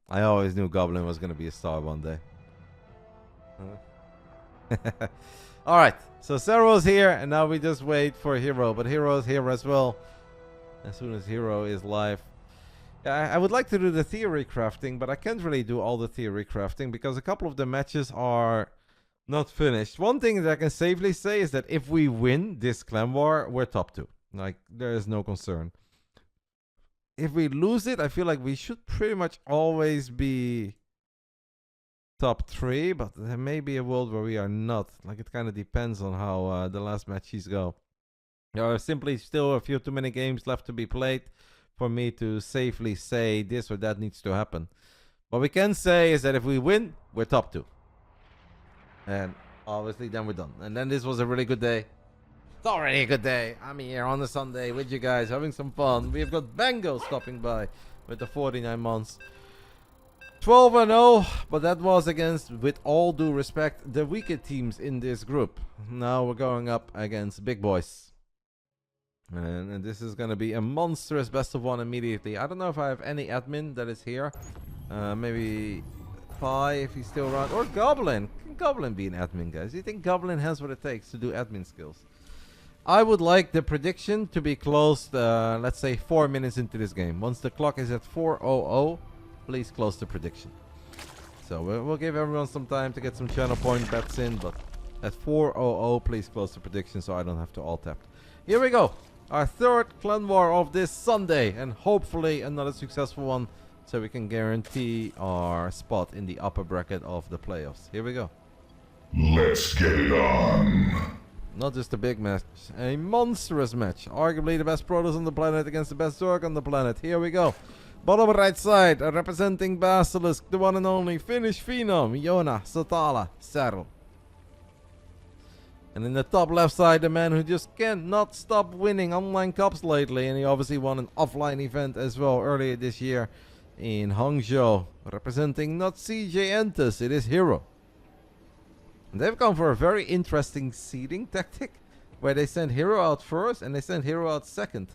I always knew Goblin was going to be a star one day. Alright, so Serral's here, and now we just wait for Hero. But Hero's here as well. As soon as Hero is live. I would like to do the theory crafting, but I can't really do all the theory crafting because a couple of the matches are not finished. One thing that I can safely say is that if we win this clan war, we're top 2. Like, there is no concern. If we lose it, I feel like we should pretty much always be top 3, but there may be a world where we are not. Like, it kind of depends on how the last matches go. There are simply still a few too many games left to be played for me to safely say this or that needs to happen. What we can say is that if we win, we're top 2. And obviously then we're done. And then this was a really good day. It's already a good day. I'm here on a Sunday with you guys having some fun. We've got Bango stopping by with the 49 months. 12-0, but that was against, with all due respect, the weaker teams in this group. Now we're going up against big boys. And this is going to be a monstrous best of 1 immediately. I don't know if I have any admin that is here. Maybe Pi if he's still around. Or Goblin. Can Goblin be an admin, guys? Do you think Goblin has what it takes to do admin skills? I would like the prediction to be closed, let's say 4 minutes into this game. Once the clock is at 4:00, please close the prediction. So we'll give everyone some time to get some channel point bets in, but at 4:00, please close the prediction so I don't have to alt-tap. Here we go. Our 3rd clan war of this Sunday, and hopefully another successful one so we can guarantee our spot in the upper bracket of the playoffs. Here we go. Let's get it on. Not just a big match, a monstrous match. Arguably the best Protoss on the planet against the best Zerg on the planet. Here we go. Bottom right side, representing Basilisk, the one and only Finnish Phenom, Joona Satala Serral. And in the top left side, the man who just cannot stop winning online cups lately. And he obviously won an offline event as well earlier this year in Hangzhou. Representing Not CJ Entus, it is Hero. And they've gone for a very interesting seeding tactic, where they send Hero out first and they send Hero out second.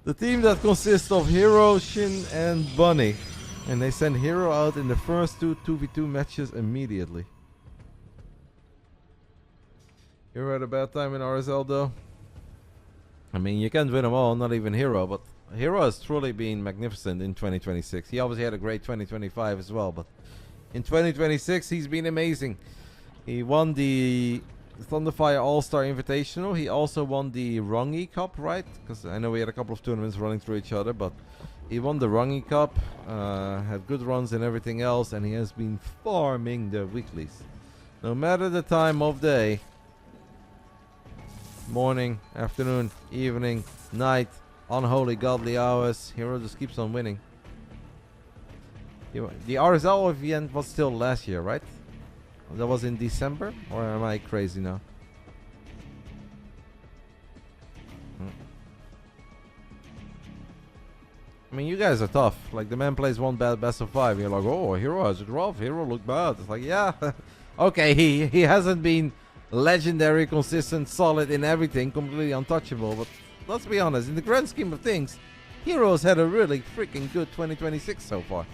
The team that consists of Hero, Shin and Bunny. And they send Hero out in the first 2v2 matches immediately. Hero had a bad time in RSL though. I mean, you can't win them all, not even Hero, but Hero has truly been magnificent in 2026. He obviously had a great 2025 as well, but in 2026 he's been amazing. He won the Thunderfire All-Star Invitational. He also won the Rungy Cup, right? Because I know we had a couple of tournaments running through each other, but he won the Rungy Cup, had good runs and everything else, and he has been farming the weeklies. No matter the time of day, morning, afternoon, evening, night, unholy godly hours, Hero just keeps on winning. The RSL event was still last year, right? That was in December? Or am I crazy now? I mean, you guys are tough. Like, the man plays one bad best of 5. You're like, oh, Hero has it rough. Hero looked bad. It's like, yeah. Okay, he hasn't been legendary, consistent, solid in everything, completely untouchable. But let's be honest, in the grand scheme of things, Hero's had a really freaking good 2026 so far.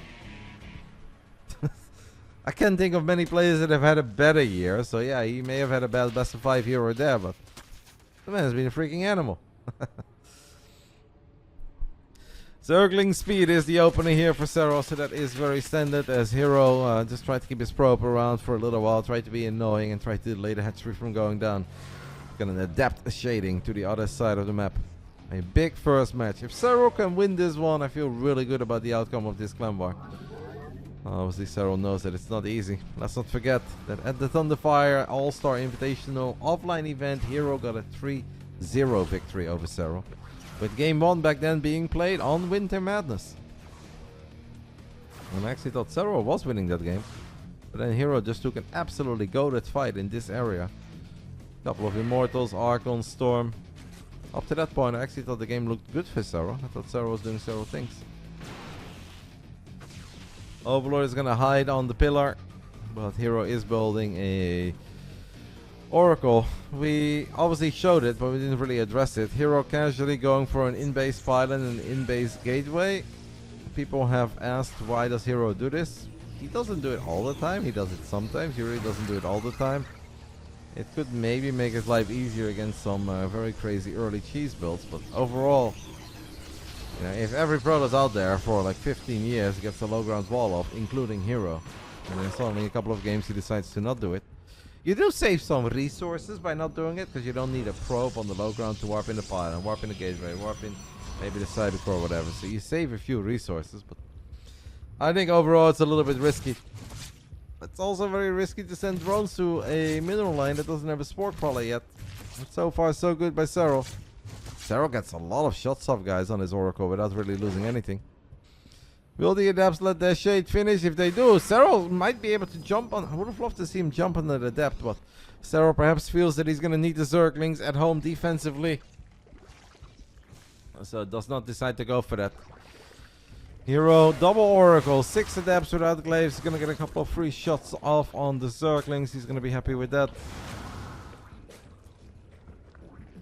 I can't think of many players that have had a better year. So yeah, he may have had a bad best of 5 here or there, but the man has been a freaking animal. Zergling speed is the opener here for Serral, so that is very standard as Hero just tried to keep his probe around for a little while, tried to be annoying and tried to delay the hatchery from going down. Gonna adapt a shading to the other side of the map. A big first match. If Serral can win this one, I feel really good about the outcome of this clan war. Obviously Serral knows that it's not easy. Let's not forget that at the Thunderfire All-Star Invitational offline event, Hero got a 3-0 victory over Serral, with game 1 back then being played on Winter Madness. And I actually thought Serral was winning that game, but then Hero just took an absolutely goated fight in this area. Couple of Immortals, Archon, Storm. Up to that point I actually thought the game looked good for Serral. I thought Serral was doing several things. Overlord is gonna hide on the pillar, but Hero is building a Oracle. We obviously showed it, but we didn't really address it. Hero casually going for an in-base pylon and an in-base gateway. people have asked why does Hero do this. He doesn't do it all the time. He does it sometimes. He really doesn't do it all the time. It could maybe make his life easier against some very crazy early cheese builds, but overall, you know, if every pro that's out there for like 15 years gets the low ground wall off, including Hero, and there's only a couple of games he decides to not do it, you do save some resources by not doing it, because you don't need a probe on the low ground to warp in the pylon, warp in the gateway, warp in maybe the side core or whatever. So you save a few resources, but I think overall it's a little bit risky. It's also very risky to send drones to a mineral line that doesn't have a sport crawler yet. But so far so good by Serral. Serral gets a lot of shots off, guys, on his Oracle without really losing anything. Will the Adepts let their shade finish? If they do, Serral might be able to jump on. I would have loved to see him jump on the Adept, but Serral perhaps feels that he's going to need the Zerglings at home defensively. So does not decide to go for that. Hero, double Oracle, 6 Adepts without glaives. He's going to get a couple of free shots off on the Zerglings. He's going to be happy with that.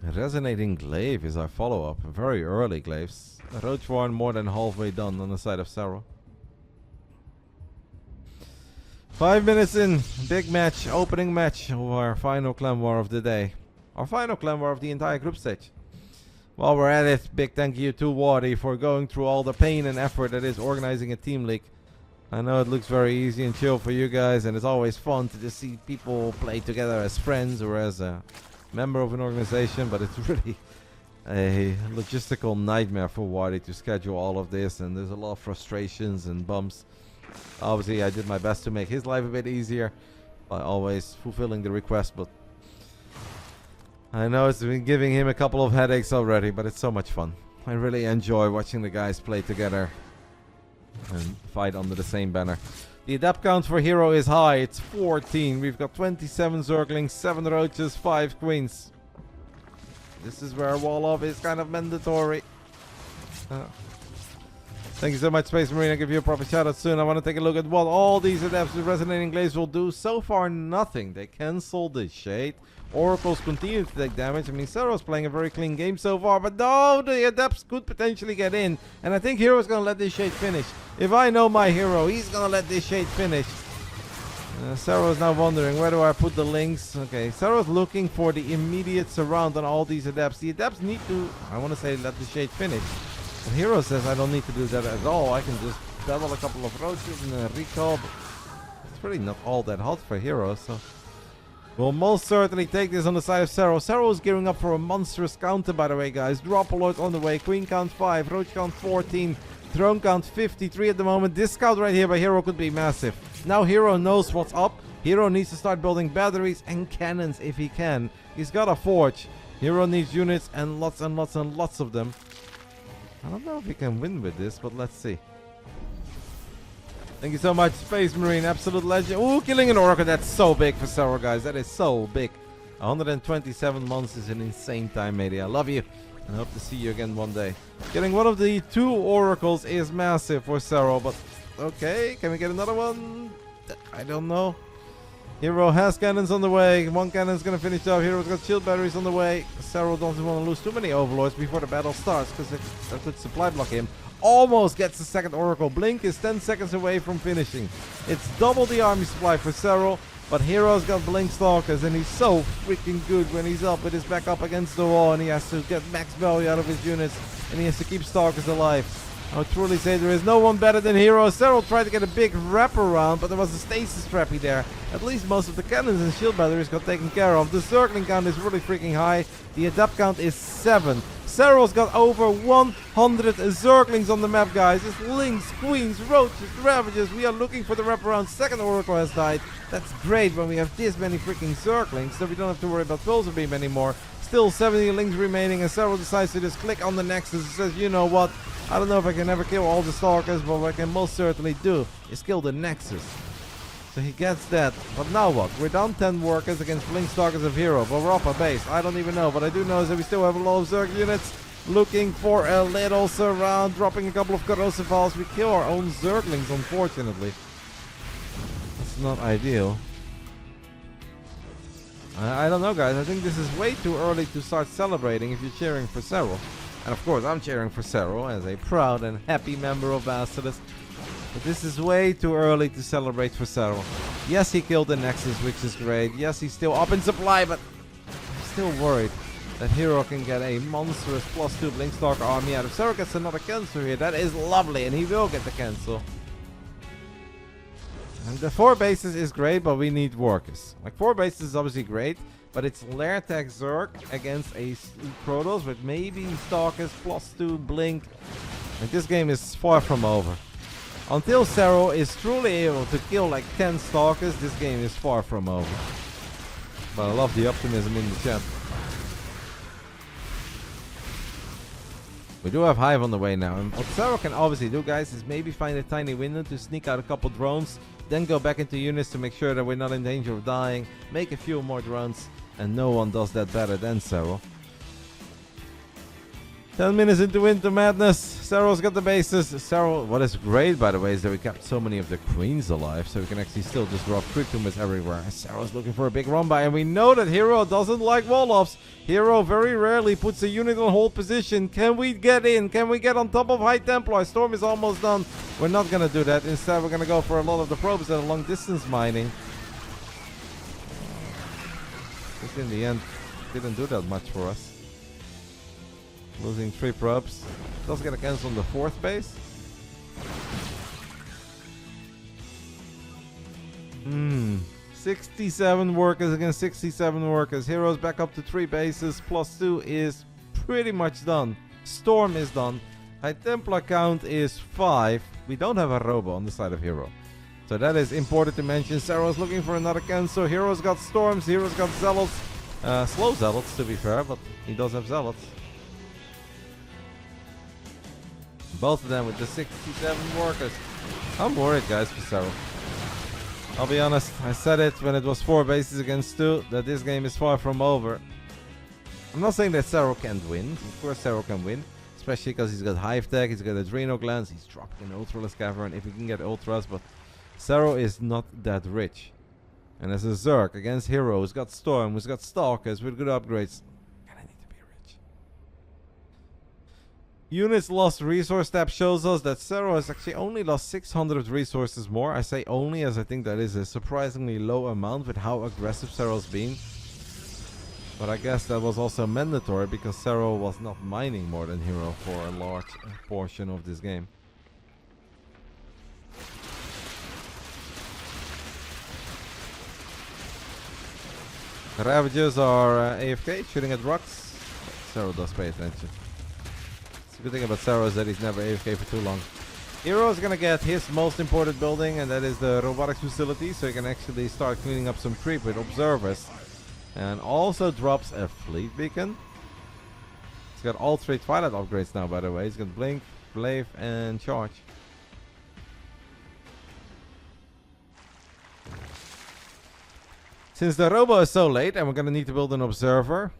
Resonating Glaive is our follow-up. Very early glaives. Roach Warren more than halfway done on the side of Serral. 5 minutes in. Big match. Opening match of our final clan war of the day. Our final clan war of the entire group stage. While we're at it, big thank you to Wardi for going through all the pain and effort that is organizing a team league. I know it looks very easy and chill for you guys, and it's always fun to just see people play together as friends or as a member of an organization, but it's really a logistical nightmare for Wardi to schedule all of this, and there's a lot of frustrations and bumps. Obviously, I did my best to make his life a bit easier by always fulfilling the request, but I know it's been giving him a couple of headaches already, but it's so much fun. I really enjoy watching the guys play together and fight under the same banner. The adept count for Hero is high. It's 14. We've got 27 Zerglings, 7 Roaches, 5 Queens. This is where wall off is kind of mandatory. Thank you so much, Space Marine. I'll give you a proper shout out soon. I want to take a look at what all these adepts with Resonating Glaives will do. So far, nothing. They cancel the Shade. Oracles continue to take damage. I mean, Serral's playing a very clean game so far, but no, the Adepts could potentially get in. And I think Hero's going to let this Shade finish. If I know my Hero, he's going to let this Shade finish. Serral's now wondering, where do I put the links? Okay, Serral's looking for the immediate surround on all these Adepts. The Adepts need to, I want to say, let the Shade finish. But Hero says I don't need to do that at all. I can just double a couple of Roaches and recall. It's really not all that hot for Hero, so we'll most certainly take this on the side of Serral. Serral is gearing up for a monstrous counter, by the way, guys. Drop alert on the way. Queen count 5. Roach count 14. Throne count 53 at the moment. This scout right here by Hero could be massive. Now Hero knows what's up. Hero needs to start building batteries and cannons if he can. He's got a forge. Hero needs units and lots and lots and lots of them. I don't know if he can win with this, but let's see. Thank you so much, Space Marine. Absolute legend. Ooh, killing an Oracle. That's so big for Serral, guys. That is so big. 127 months is an insane time, matey. I love you. And hope to see you again one day. Getting one of the 2 Oracles is massive for Serral, but okay. Can we get another one? I don't know. Hero has cannons on the way. 1 cannon's going to finish off. Hero's got shield batteries on the way. Serral doesn't want to lose too many Overlords before the battle starts, because that could supply block him. Almost gets the second Oracle. Blink is 10 seconds away from finishing. It's double the army supply for Serral, but Hero's got Blink Stalkers, and he's so freaking good when he's up with his back up against the wall, and he has to get max value out of his units, and he has to keep Stalkers alive. I would truly say there is no one better than Hero. Serral tried to get a big wraparound, but there was a stasis trappy there. At least most of the cannons and shield batteries got taken care of. The Zergling count is really freaking high. The Adept count is 7. Serral's got over 100 Zerglings on the map, guys. It's Lynx, Queens, Roaches, Ravagers. We are looking for the wraparound. Second Oracle has died. That's great when we have this many freaking Zerglings, so we don't have to worry about Pulsar Beam anymore. Still 70 links remaining, and Serral decides to just click on the Nexus and says, you know what? I don't know if I can ever kill all the Stalkers, but what I can most certainly do is kill the Nexus. So he gets that. But now what? We're down 10 workers against Blink Stalkers of Hero, but we're up a base. I don't even know. What I do know is that we still have a lot of Zerg units looking for a little surround, dropping a couple of corrosive valves. We kill our own Zerglings, unfortunately. That's not ideal. I don't know, guys. I think this is way too early to start celebrating if you're cheering for Serral. And of course, I'm cheering for Serral as a proud and happy member of Basilisk. But this is way too early to celebrate for Serral. Yes, he killed the Nexus, which is great. Yes, he's still up in supply, but I'm still worried that Hero can get a monstrous +2 Blinkstalker army out. If Serral gets another cancel here, that is lovely, and he will get the cancel. And the 4 bases is great, but we need workers. Like 4 bases is obviously great, but it's Lair Tech Zerg against a Protoss with maybe Stalkers +2 Blink. Like this game is far from over. Until Serral is truly able to kill like 10 Stalkers, this game is far from over. But I love the optimism in the chat. We do have Hive on the way now, and what Serral can obviously do, guys, is maybe find a tiny window to sneak out a couple drones, then go back into units to make sure that we're not in danger of dying, make a few more drones, and no one does that better than Serral. 10 minutes into Winter Madness, Serral's got the bases. Serral, what is great by the way is that we kept so many of the queens alive, so we can actually still just drop quick tumors everywhere. Serral's looking for a big run by, and we know that Hero doesn't like wall-offs. Hero very rarely puts a unit on hold position. Can we get in? Can we get on top of High Templar? Storm is almost done. We're not gonna do that. Instead, we're gonna go for a lot of the probes that are long distance mining. Which in the end didn't do that much for us. Losing 3 probes. Does get a cancel on the 4th base. 67 workers against 67 workers. Heroes back up to 3 bases. +2 is pretty much done. Storm is done. High Templar count is 5. We don't have a Robo on the side of Hero. So that is important to mention. Serral's looking for another cancel. Hero's got Storms. Hero's got Zealots. Slow Zealots to be fair, but he does have Zealots. Both of them with the 67 workers. I'm worried, guys, for Serral. I'll be honest, I said it when it was 4 bases against 2, that this game is far from over. I'm not saying that Serral can't win. Of course Serral can win. Especially because he's got Hive Tech, he's got Adrenal Glands, he's dropped an Ultralisk Cavern if he can get Ultras, but Serral is not that rich. And as a Zerg against Hero who's got Storm, who's got Stalkers with good upgrades, Units lost resource tab shows us that Serral has actually only lost 600 resources more. I say only as I think that is a surprisingly low amount with how aggressive Serral's been. But I guess that was also mandatory because Serral was not mining more than Hero for a large portion of this game. The Ravagers are AFK, shooting at rocks. Serral does pay attention. The good thing about Serral is that he's never AFK for too long. Hero is gonna get his most important building, and that is the robotics facility, so he can actually start cleaning up some creep with observers. And also drops a fleet beacon. He's got all 3 Twilight upgrades now, by the way. He's got Blink, Glaive, and Charge. Since the Robo is so late and we're gonna need to build an observer,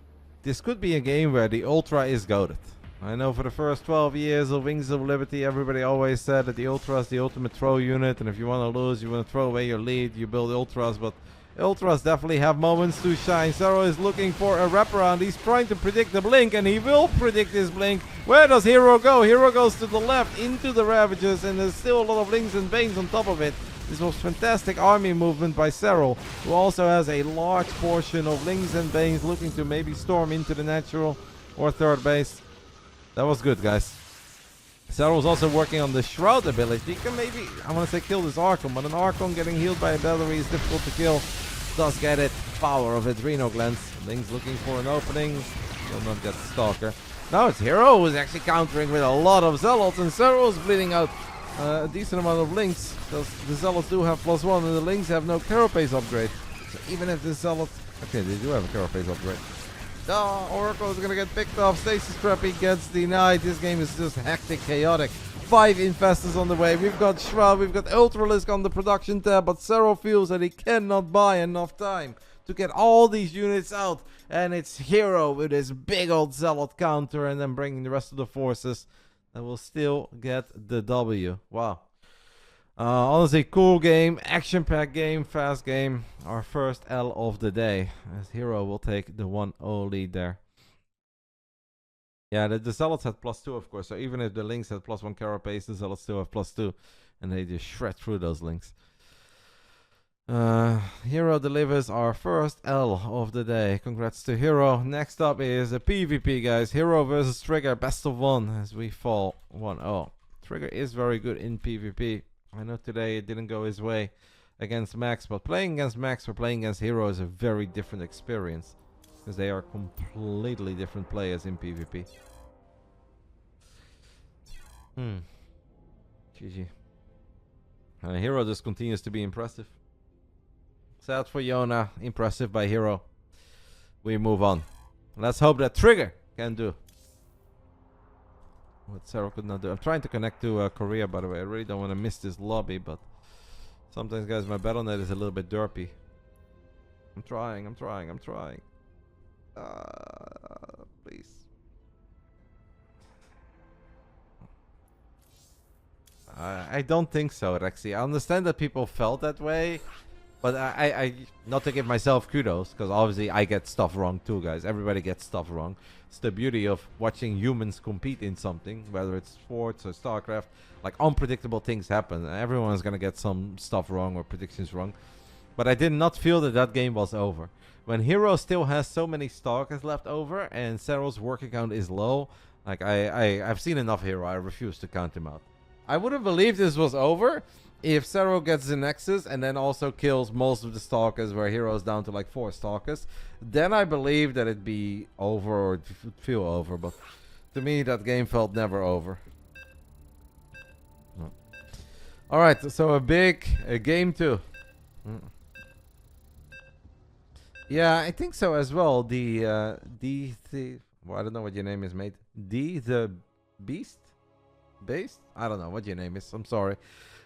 this could be a game where the Ultra is goated. I know for the first 12 years of Wings of Liberty, everybody always said that the Ultra is the ultimate throw unit, and if you want to lose, you want to throw away your lead, you build Ultras, but Ultras definitely have moments to shine. Serral is looking for a wraparound. He's trying to predict the blink, and he will predict his blink. Where does Hero go? Hero goes to the left into the Ravagers, and there's still a lot of Lings and Banes on top of it. This was fantastic army movement by Serral, who also has a large portion of Lings and Banes looking to maybe storm into the natural or 3rd base. That was good, guys. Serral was also working on the Shroud ability. He can maybe, I want to say kill this Archon, but an Archon getting healed by a battery is difficult to kill. Does get it. Power of Adrenal Glands. Ling's looking for an opening. Will not get the Stalker. Now it's Hero who's actually countering with a lot of Zealots, and Serral's bleeding out a decent amount of Links. Because the Zealots do have +1 and the Links have no Carapace upgrade. So even if the Zealots... Okay, they do have a Carapace upgrade. Oh, Oracle is going to get picked off. Stasis Trap gets denied. This game is just hectic, chaotic. 5 Infestors on the way. We've got Shroud, we've got Ultralisk on the production tab, but Serral feels that he cannot buy enough time to get all these units out. And it's Hero with his big old Zealot counter and then bringing the rest of the forces that will still get the W. Wow. Honestly, cool game, action-packed game, fast game. Our first L of the day, as Hero will take the 1-0 lead there. Yeah, the zealots had +2, of course. So even if the links had +1 carapace, the zealots still have +2, and they just shred through those links. Hero delivers our first L of the day. Congrats to Hero. Next up is a PvP, guys. Hero versus Trigger, best of 1 as we fall 1-0. Trigger is very good in PvP. I know today it didn't go his way against Max, but playing against Max or playing against Hero is a very different experience, because they are completely different players in PvP. GG. Hero just continues to be impressive. Sad for Yona. Impressive by Hero. We move on. Let's hope that Trigger can do what Serral could not do. I'm trying to connect to Korea, by the way. I really don't want to miss this lobby, but sometimes, guys, my Battle.net is a little bit derpy. I'm trying. Please. I don't think so, Rexy. I understand that people felt that way, but I not to give myself kudos, because obviously I get stuff wrong too, guys. Everybody gets stuff wrong. It's the beauty of watching humans compete in something, whether it's sports or Starcraft. Like, unpredictable things happen. Everyone's gonna get some stuff wrong or predictions wrong. But I did not feel that that game was over. When Hero still has so many Stalkers left over and Serral's working count is low, like I've seen enough Hero. I refuse to count him out. I would have believed this was over if Serral gets the Nexus and then also kills most of the Stalkers, where Hero's down to like 4 Stalkers. Then I believe that it'd be over, or it'd feel over. But to me, that game felt never over. No. Alright, so a game 2. Yeah, I think so as well. Well, I don't know what your name is, mate. The Beast? Based? I don't know what your name is. I'm sorry.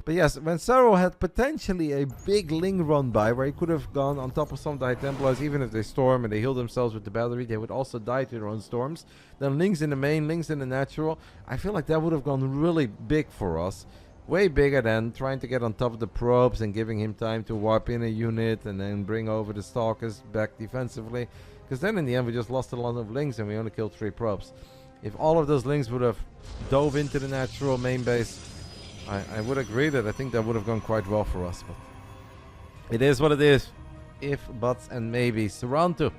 But yes, when Serral had potentially a big Ling run by, where he could have gone on top of some of the High Templars, even if they storm and they heal themselves with the battery, they would also die to their own storms. Then Lings in the main, Lings in the natural. I feel like that would have gone really big for us. Way bigger than trying to get on top of the probes and giving him time to warp in a unit and then bring over the Stalkers back defensively. Because then in the end we just lost a lot of Lings and we only killed 3 probes. If all of those Lings would have dove into the natural main base, I would agree that I think that would have gone quite well for us. But it is what it is. If, buts, and maybes. Round 2.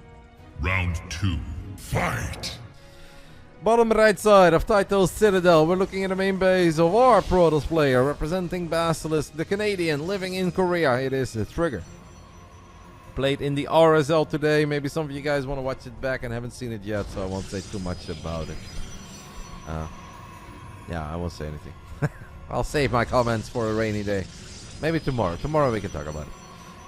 Round 2. Fight! Bottom right side of Taito's Citadel, we're looking at the main base of our Protoss player, representing Basilisk, the Canadian, living in Korea. It is the Trigger. Played in the RSL today. Maybe some of you guys want to watch it back and haven't seen it yet, so I won't say too much about it. Yeah, I won't say anything. I'll save my comments for a rainy day. Maybe tomorrow. Tomorrow we can talk about it.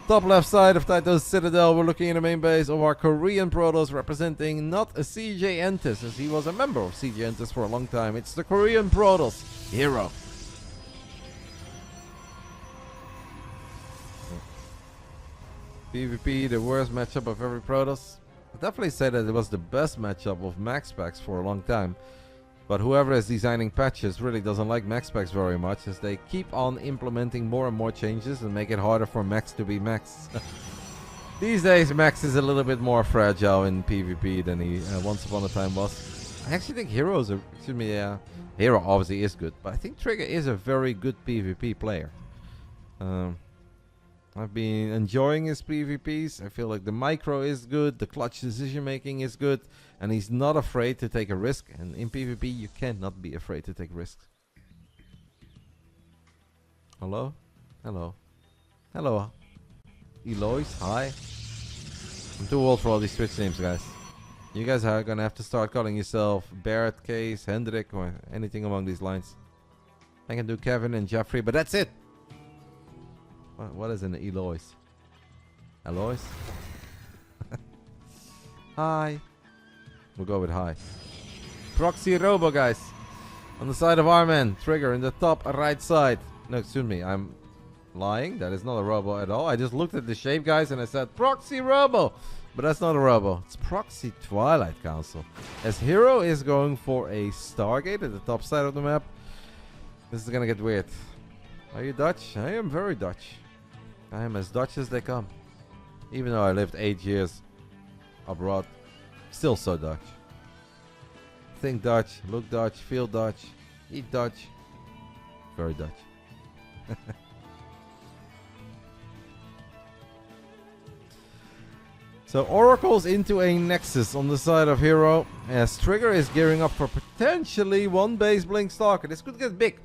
Top left side of Taito's Citadel, we're looking at the main base of our Korean Protoss, representing Not CJ Entus, as he was a member of CJ Entus for a long time. It's the Korean Protoss Hero. PvP, the worst matchup of every Protoss. I definitely say that it was the best matchup of max packs for a long time. But whoever is designing patches really doesn't like max packs very much, as they keep on implementing more and more changes and make it harder for max to be max. These days, max is a little bit more fragile in PvP than he once upon a time was. I actually think Hero obviously is good, but I think Trigger is a very good PvP player. I've been enjoying his PvPs. I feel like the micro is good, the clutch decision making is good, and he's not afraid to take a risk. And in PvP, you cannot be afraid to take risks. Hello? Hello. Hello. Eloise, hi. I'm too old for all these Twitch names, guys. You guys are gonna have to start calling yourself Barrett, Case, Hendrik, or anything along these lines. I can do Kevin and Jeffrey, but that's it. What is an Eloise? Eloise? Hi. We'll go with hi. Proxy Robo, guys. On the side of our man. Trigger in the top right side. No, excuse me. I'm lying. That is not a Robo at all. I just looked at the shape, guys, and I said Proxy Robo. But that's not a Robo. It's Proxy Twilight Council. As Hero is going for a Stargate at the top side of the map. This is gonna get weird. Are you Dutch? I am very Dutch. I am as Dutch as they come. Even though I lived 8 years abroad. Still so Dutch. Think Dutch, look Dutch, feel Dutch, eat Dutch. Very Dutch. So Oracle's into a Nexus on the side of Hero, as Trigger is gearing up for potentially one base Blink Stalker. This could get big.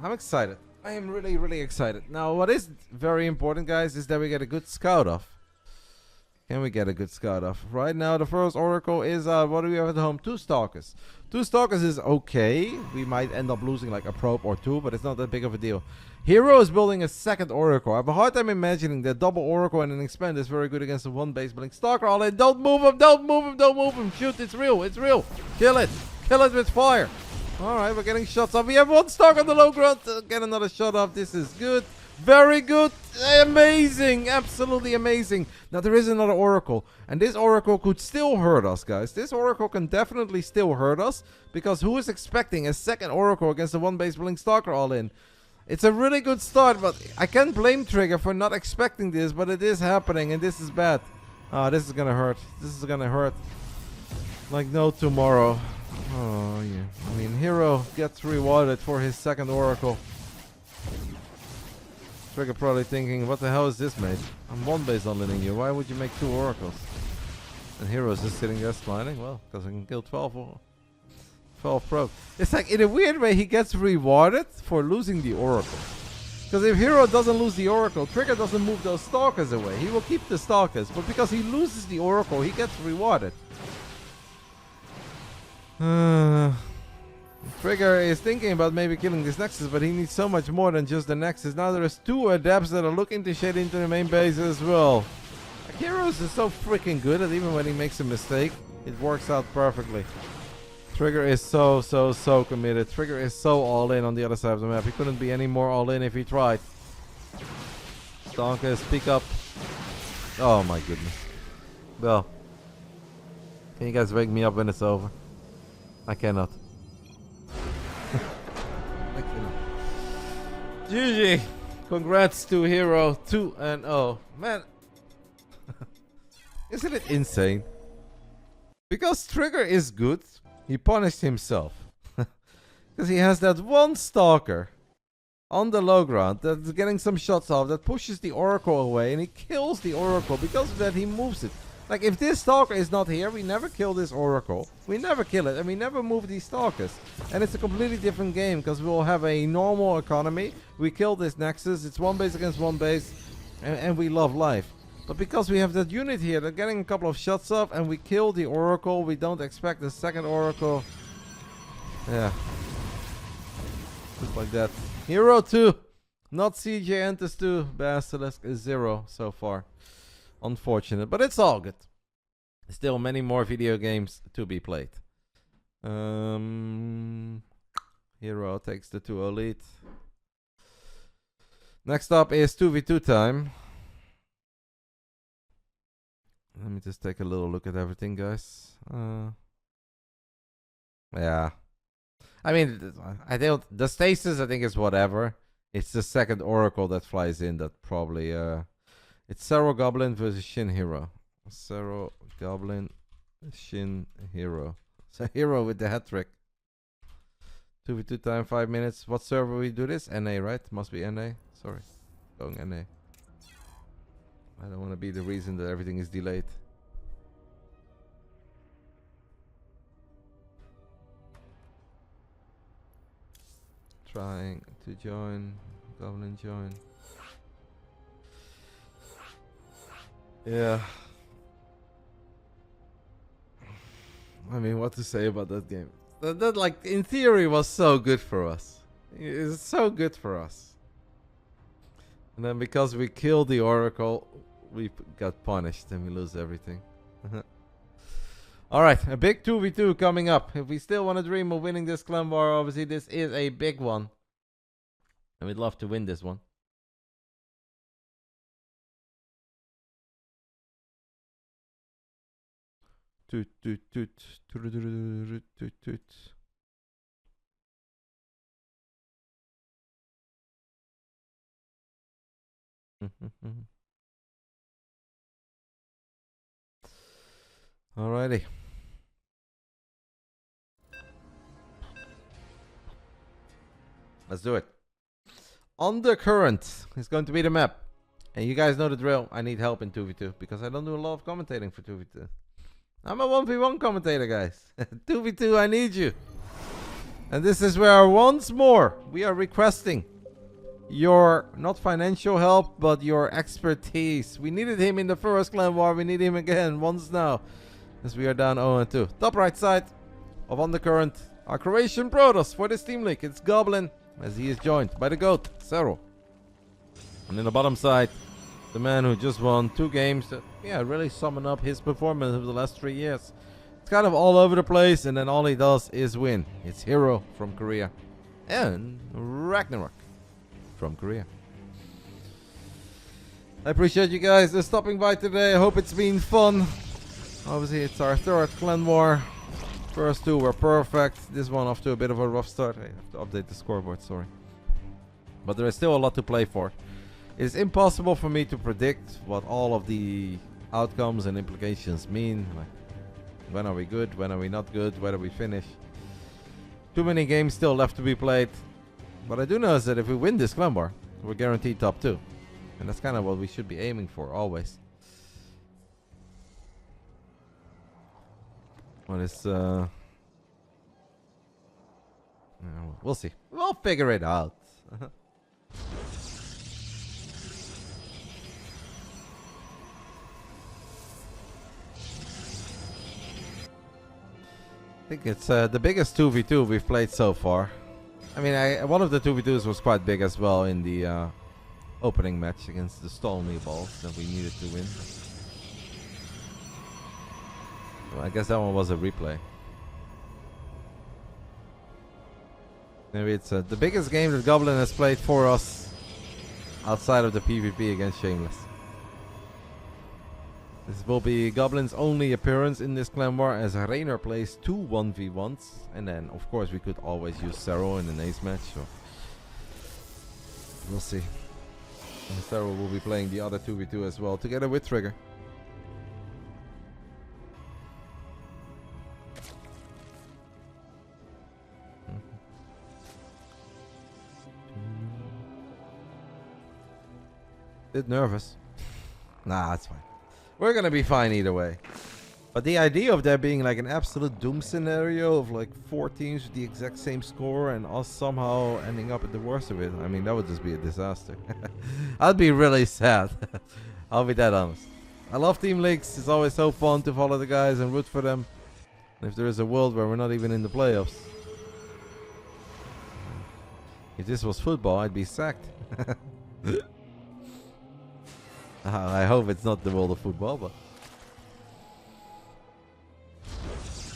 I'm excited. I am really, really excited. Now, what is very important, guys, is that we get a good scout off. Can we get a good scout off? Right now, the first Oracle is, what do we have at home? 2 Stalkers. 2 Stalkers is okay. We might end up losing like a probe or 2, but it's not that big of a deal. Hero is building a second Oracle. I have a hard time imagining that double Oracle and an expand is very good against a one base Blink Stalker. All in. Don't move him, don't move him, don't move him. Shoot, it's real, it's real. Kill it. Kill it with fire. Alright, we're getting shots off. We have 1 Stalker on the low ground. Get another shot off. This is good. Very good. Amazing. Absolutely amazing. Now, there is another Oracle. And this Oracle could still hurt us, guys. This Oracle can definitely still hurt us. Because who is expecting a second Oracle against a one base Blink Stalker all in? It's a really good start, but I can't blame Trigger for not expecting this, but it is happening, and this is bad. This is gonna hurt. This is gonna hurt. Like no tomorrow. Oh, yeah. I mean, Hero gets rewarded for his second Oracle. Trigger probably thinking, what the hell is this, mate? I'm one base unlimiting you. Why would you make 2 Oracles? And Hero's just sitting there smiling. Well, because I can kill 12 or 12 probe. It's like, in a weird way, he gets rewarded for losing the Oracle. Because if Hero doesn't lose the Oracle, Trigger doesn't move those Stalkers away. He will keep the Stalkers. But because he loses the Oracle, he gets rewarded. Trigger is thinking about maybe killing this Nexus, but he needs so much more than just the Nexus. Now there's 2 Adepts that are looking to shade into the main base as well. Like, Heroes is so freaking good that even when he makes a mistake, it works out perfectly. Trigger is so committed. Trigger is so all in on the other side of the map. He couldn't be any more all in if he tried. Stalker, speak up. Oh my goodness. Well, can you guys wake me up when it's over? I cannot. I cannot. GG. Congrats to Hero 2-0. Man. Isn't it insane? Because Trigger is good, he punished himself. Because he has that 1 Stalker on the low ground that's getting some shots off, that pushes the Oracle away, and he kills the Oracle. Because of that, he moves it. Like, if this Stalker is not here, we never kill this Oracle. We never kill it, and we never move these Stalkers. And it's a completely different game, because we'll have a normal economy. We kill this Nexus, it's 1 base against 1 base, and we love life. But because we have that unit here, they're getting a couple of shots off, and we kill the Oracle, we don't expect the second Oracle. Yeah. Just like that. Hero 2. Not CJ Entus 2. Basilisk is 0 so far. Unfortunate, but it's all good. Still many more video games to be played. Hero takes the 2 elite. Next up is 2v2 time. Let me just take a little look at everything, guys. Yeah. I mean, I don't. The stasis, I think, is whatever. It's the second Oracle that flies in that probably. It's Serral Goblin versus Shin Hero. Serral Goblin, Shin Hero. So Hero with the hat trick. 2v2 time, 5 minutes. What server we do this? NA, right? Must be NA. Sorry. Going NA. I don't want to be the reason that everything is delayed. Trying to join. Goblin join. Yeah. I mean, what to say about that game? That like, in theory, was so good for us. It's so good for us. And then because we killed the Oracle, we got punished and we lose everything. Alright, a big 2v2 coming up. If we still want to dream of winning this clan war, obviously this is a big one. And we'd love to win this one. Toot toot toot toot toot toot toot. Alrighty. Let's do it. Undercurrent is going to be the map. And you guys know the drill. I need help in 2v2 because I don't do a lot of commentating for 2v2. I'm a 1v1 commentator, guys. 2v2, I need you. And this is where once more we are requesting your, not financial help, but your expertise. We needed him in the first clan war. We need him again once now. As we are down 0-2. Top right side of Undercurrent. Our Croatian brothers for this team league. It's Goblin, as he is joined by the GOAT, Serral. And in the bottom side, the man who just won 2 games that, really summing up his performance over the last 3 years. It's kind of all over the place, and then all he does is win. It's Hero from Korea and Ragnarok from Korea. I appreciate you guys stopping by today. I hope it's been fun. Obviously, it's our 3rd clan war. First 2 were perfect. This one off to a bit of a rough start. I have to update the scoreboard, sorry. But there is still a lot to play for. It is impossible for me to predict what all of the outcomes and implications mean. Like, when are we good? When are we not good? Where do we finish? Too many games still left to be played. But I do know is that if we win this clan war, we're guaranteed top 2. And that's kind of what we should be aiming for, always. What is, we'll see. We'll figure it out. I think it's the biggest 2v2 we've played so far. I mean, one of the 2v2s was quite big as well in the opening match against the Stall Meatballs that we needed to win. Well, I guess that one was a replay. Maybe it's the biggest game that Goblin has played for us outside of the PvP against Shameless. This will be Goblin's only appearance in this clan war as Reynor plays 2 1v1s. And then, of course, we could always use Serral in an ace match. So we'll see. And Serral will be playing the other 2v2 as well, together with Trigger. Bit nervous. Nah, that's fine. We're gonna be fine either way. But the idea of there being like an absolute doom scenario of like 4 teams with the exact same score and us somehow ending up at the worst of it, I mean, that would just be a disaster. I'd be really sad. I'll be that honest. I love team leagues. It's always so fun to follow the guys and root for them. If there is a world where we're not even in the playoffs. If this was football, I'd be sacked. I hope it's not the world of football, but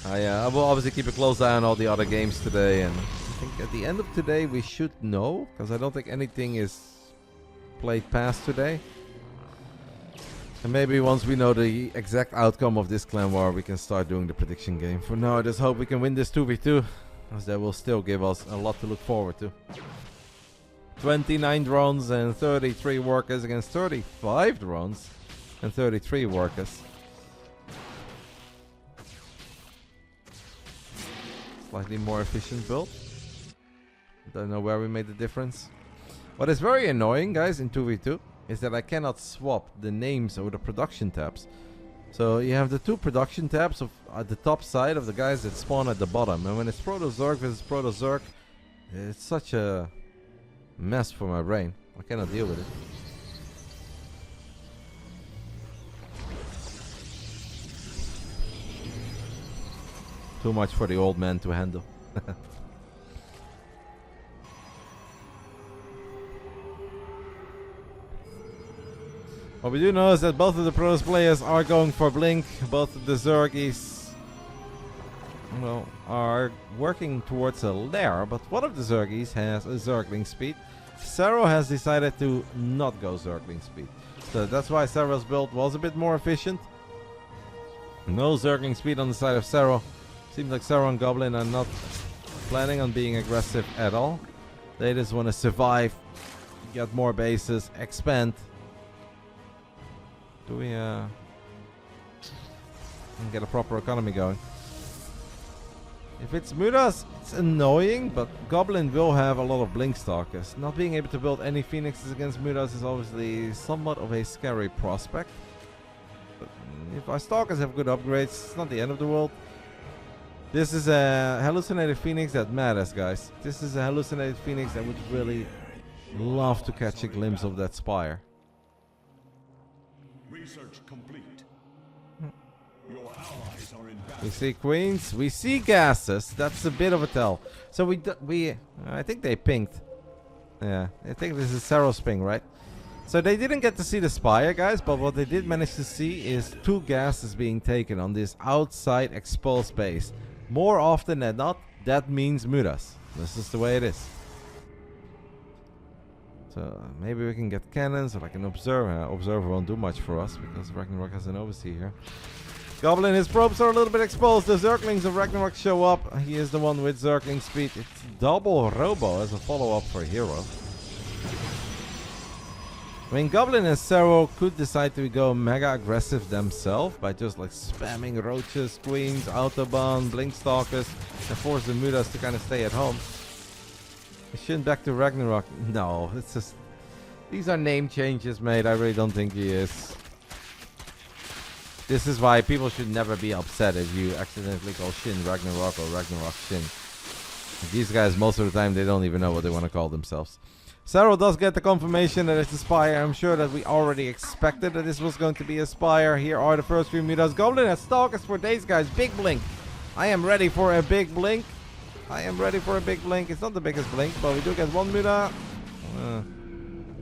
I will obviously keep a close eye on all the other games today, and I think at the end of today we should know, because I don't think anything is played past today. And maybe once we know the exact outcome of this clan war, we can start doing the prediction game. For now, I just hope we can win this 2v2, because that will still give us a lot to look forward to. 29 drones and 33 workers against 35 drones and 33 workers. Slightly more efficient build. Don't know where we made the difference. What is very annoying, guys, in 2v2 is that I cannot swap the names or the production tabs. So you have the 2 production tabs of at the top side of the guys that spawn at the bottom. And when it's Proto Zerg versus Proto Zerg, it's such a mess for my brain. I cannot deal with it. Too much for the old man to handle. What we do know is that both of the pros players are going for Blink. Both of the Zergies, well, are working towards a lair, but one of the Zergies has a Zergling speed. Serral has decided to not go Zergling speed. So that's why Serral's build was a bit more efficient. No Zergling speed on the side of Serral. Seems like Serral and Goblin are not planning on being aggressive at all. They just want to survive, get more bases, expand. Do we get a proper economy going? If it's Mutas, it's annoying, but Goblin will have a lot of Blink Stalkers. Not being able to build any Phoenixes against Mutas is obviously somewhat of a scary prospect. But if our Stalkers have good upgrades, it's not the end of the world. This is a hallucinated Phoenix that matters, guys. This is a hallucinated Phoenix that would really love to catch a glimpse of that spire. Research complete. Your allies are in battle. We see queens, we see gases. That's a bit of a tell. So I think they pinged. Yeah, I think this is Serral's ping, right? So they didn't get to see the spire, guys, but what they did manage to see is 2 gases being taken on this outside exposed base. More often than not, that means Mutas. This is the way it is. So maybe we can get cannons or like an observer. Observer won't do much for us because Ragnarok has an overseer here. Goblin, his probes are a little bit exposed. The Zerglings of Ragnarok show up. He is the one with Zergling speed. It's double Robo as a follow-up for Hero. I mean, Goblin and Serral could decide to go mega aggressive themselves by just like spamming roaches, queens, autobahn, blink stalkers, and force the Mutas to kind of stay at home. Is Shin back to Ragnarok? No, it's just... These are name changes, mate. I really don't think he is. This is why people should never be upset if you accidentally call Shin Ragnarok or Ragnarok Shin. These guys, most of the time, they don't even know what they want to call themselves. Serral does get the confirmation that it's a Spire. I'm sure that we already expected that this was going to be a Spire. Here are the first few Mutas. Goblin has Stalkers for days, guys. Big blink. I am ready for a big blink. I am ready for a big blink. It's not the biggest blink, but we do get 1 Muta. I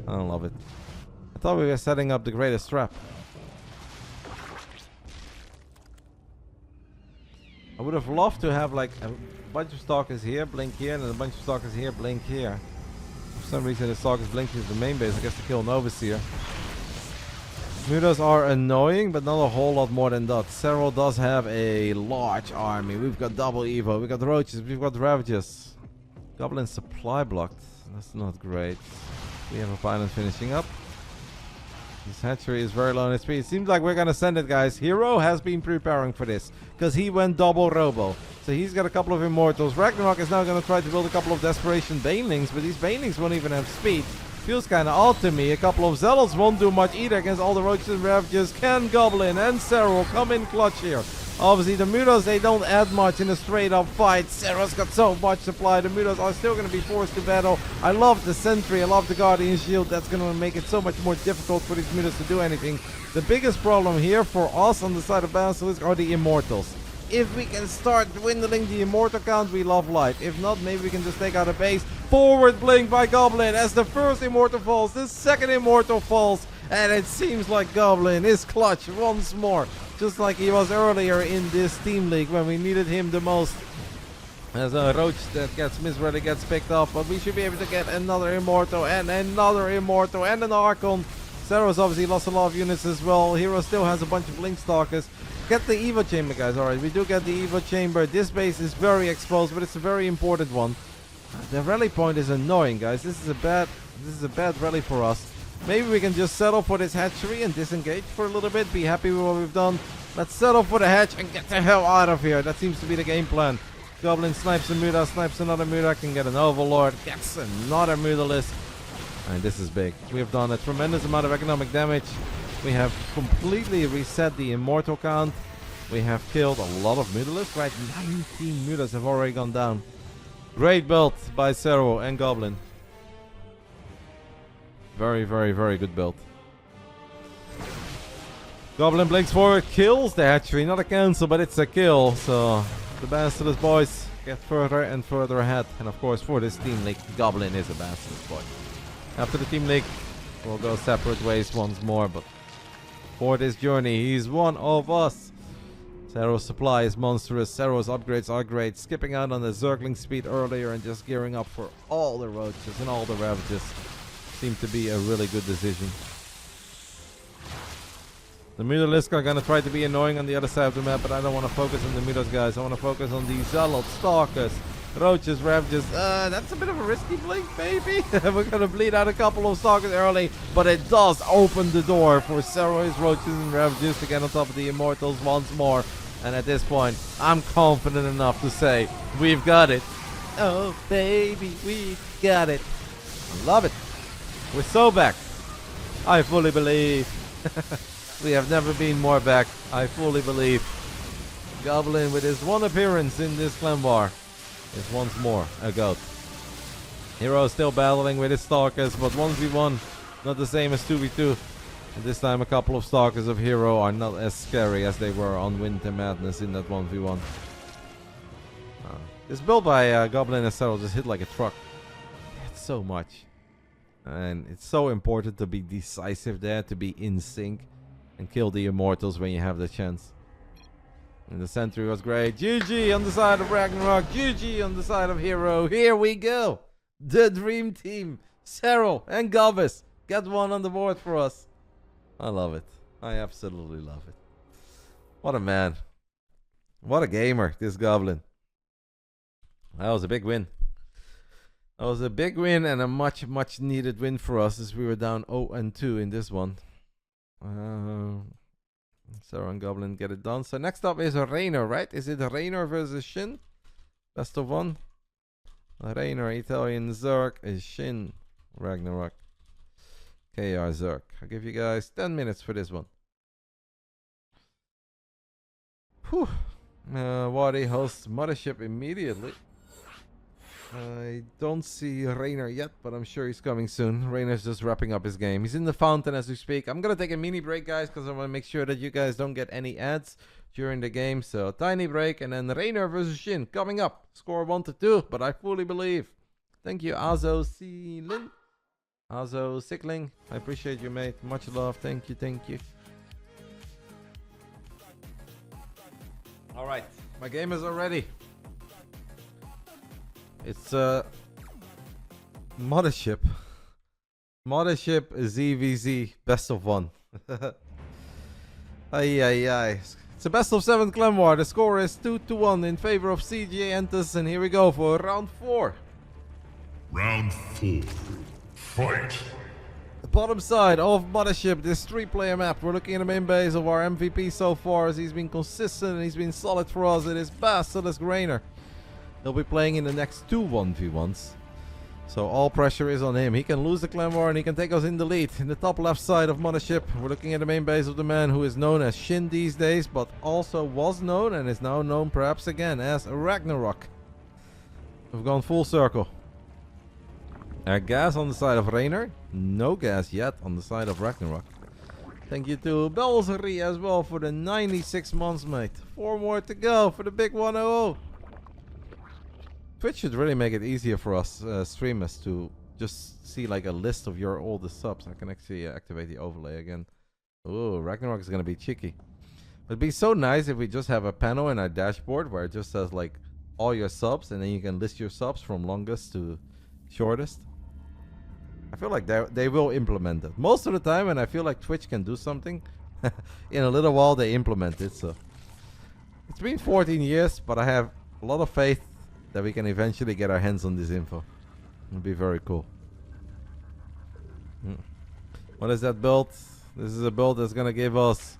don't love it. I thought we were setting up the greatest trap. I would have loved to have like a bunch of Stalkers here, blink here, and then a bunch of Stalkers here, blink here. For some reason the Stalkers blink is the main base, I guess, to kill an Overseer. Mutas are annoying, but not a whole lot more than that. Serral does have a large army. We've got double Evo, we've got Roaches, we've got Ravages. Goblin supply blocked. That's not great. We have a pilot finishing up. This hatchery is very low on HP. It seems like we're gonna send it, guys. Hero has been preparing for this because he went double Robo. So he's got a couple of Immortals. Ragnarok is now gonna try to build a couple of Desperation Banelings, but these Banelings won't even have speed. Feels kind of odd to me. A couple of Zealots won't do much either against all the Roaches and Ravages. Can Goblin and Serral come in clutch here? Obviously, the Mutas, they don't add much in a straight-up fight. Serral's got so much supply. The Mutas are still going to be forced to battle. I love the Sentry. I love the Guardian Shield. That's going to make it so much more difficult for these Mutas to do anything. The biggest problem here for us on the side of Basilisk are the Immortals. If we can start dwindling the Immortal count, we love life. If not, maybe we can just take out a base. Forward blink by Goblin as the first Immortal falls. The second Immortal falls. And it seems like Goblin is clutch once more. Just like he was earlier in this team league when we needed him the most. As a Roach that gets misread, gets picked up. But we should be able to get another Immortal and another Immortal and an Archon. Serral's obviously lost a lot of units as well. Hero still has a bunch of Blink Stalkers. Get the Evo Chamber, guys. Alright, we do get the Evo Chamber. This base is very exposed, but it's a very important one. The rally point is annoying, guys. This is a bad rally for us. Maybe we can just settle for this hatchery and disengage for a little bit. Be happy with what we've done. Let's settle for the hatch and get the hell out of here. That seems to be the game plan. Goblin snipes a Muta, snipes another Muta, can get an Overlord, gets another Mutalisk. And this is big. We have done a tremendous amount of economic damage. We have completely reset the Immortal count. We have killed a lot of Mutalisks, right? 19 Mutas have already gone down. Great build by Serral and Goblin. Very, very, very good build. Goblin blinks forward, kills the hatchery. Not a cancel, but it's a kill. So the Basilisk boys get further and further ahead. And of course, for this team league, Goblin is a Basilisk boy. After the team league, we'll go separate ways once more. But for this journey, he's one of us. Serral's supply is monstrous. Serral's upgrades are great. Skipping out on the Zergling speed earlier and just gearing up for all the Roaches and all the Ravages seemed to be a really good decision. The Mutalisk are going to try to be annoying on the other side of the map, but I don't want to focus on the Mutas, guys. I want to focus on the Zealots, Stalkers, Roaches, Ravages. That's a bit of a risky blink, maybe. We're going to bleed out a couple of Stalkers early, but it does open the door for Serral, his Roaches and Ravages to get on top of the Immortals once more. And at this point, I'm confident enough to say, we've got it. Oh, baby, we got it. I love it. We're so back. I fully believe. We have never been more back. I fully believe. Goblin, with his one appearance in this clan war, is once more a goat. Hero still battling with his stalkers, but 1v1, not the same as 2v2. And this time a couple of stalkers of Hero are not as scary as they were on Winter Madness in that 1v1. This build by Goblin and Serral just hit like a truck. It's so much. And it's so important to be decisive there, to be in sync. And kill the Immortals when you have the chance. And the Sentry was great. GG on the side of Ragnarok. GG on the side of Hero. Here we go. The dream team. Serral and Gobbis. Get one on the board for us. I love it. I absolutely love it. What a man. What a gamer, this Goblin. That was a big win. That was a big win and a much, much needed win for us as we were down 0-2 in this one. Serral and Goblin get it done. So next up is a Reynor, right? Is it Reynor versus Shin? Best of one. Reynor, Italian Zerg is Shin, Ragnarok. KR Zerg. I'll give you guys 10 minutes for this one. Whew. Wardi hosts Mothership immediately. I don't see Reynor yet, but I'm sure he's coming soon. Reynor's just wrapping up his game. He's in the fountain as we speak. I'm going to take a mini break, guys, because I want to make sure that you guys don't get any ads during the game. So, tiny break, and then Reynor versus Shin coming up. Score 1-2, but I fully believe. Thank you, Azo Seelin. Azo Sickling. I appreciate you, mate. Much love. Thank you, thank you. Alright, my gamers are ready. It's Mothership. Mothership ZVZ best of one. Ay ay ay. It's a best of 7 clan war. The score is 2-1 in favor of CJ Entus, and here we go for round 4. Round 4. Fight. The bottom side of Mothership, this 3-player map. We're looking at the main base of our MVP so far, as he's been consistent and he's been solid for us. It is BASILISK Reynor. He'll be playing in the next 2 1v1s. So all pressure is on him. He can lose the clan war and he can take us in the lead. In the top left side of Mothership, we're looking at the main base of the man who is known as Shin these days, but also was known and is now known perhaps again as Ragnarok. We've gone full circle. Gas on the side of Reynor. No gas yet on the side of Ragnarok. Thank you to Belzery as well for the 96 months, mate. 4 more to go for the big 100. Twitch should really make it easier for us streamers to just see like a list of your oldest subs. I can actually activate the overlay again. Oh, Ragnarok is going to be cheeky. It'd be so nice if we just have a panel in our dashboard where it just says like all your subs, and then you can list your subs from longest to shortest. I feel like they will implement it. Most of the time when I feel like Twitch can do something, in a little while they implement it. So it's been 14 years, but I have a lot of faith that we can eventually get our hands on this info. It'll be very cool. What is that build? This is a build that's gonna give us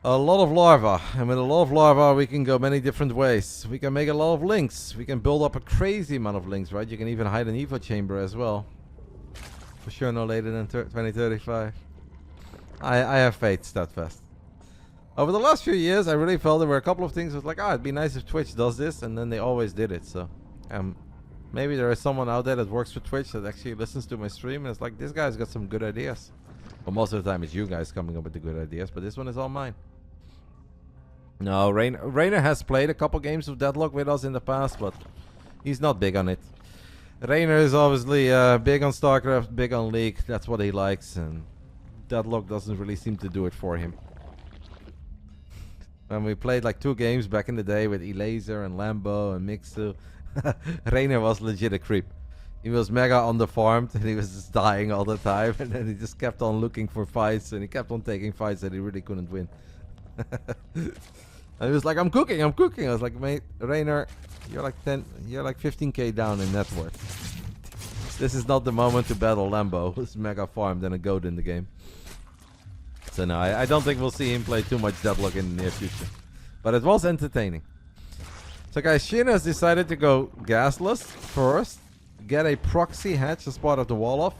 a lot of larva, and with a lot of larva we can go many different ways. We can make a lot of links. We can build up a crazy amount of links, right? You can even hide an evo chamber as well. For sure no later than 2035. I have faith, Steadfast. Over the last few years, I really felt there were a couple of things that was like, it'd be nice if Twitch does this, and then they always did it. So, maybe there is someone out there that works for Twitch that actually listens to my stream, and it's like, this guy's got some good ideas. Well, most of the time it's you guys coming up with the good ideas, but this one is all mine. No, Reynor has played a couple games of Deadlock with us in the past, but he's not big on it. Reynor is obviously big on Starcraft, big on League. That's what he likes, and Deadlock doesn't really seem to do it for him. When we played like 2 games back in the day with Elaser and Lambo and Mixu, Reynor was legit a creep. He was mega underfarmed and he was just dying all the time, and then he just kept on looking for fights, and he kept on taking fights that he really couldn't win. And he was like, I'm cooking. I was like, mate, Reynor, you're like 15k down in net worth. This is not the moment to battle Lambo, who's mega farmed and a goat in the game. So no, I don't think we'll see him play too much Deadlock in the near future. But it was entertaining. So guys, Shin has decided to go gasless first. Get a proxy hatch as part of the wall off.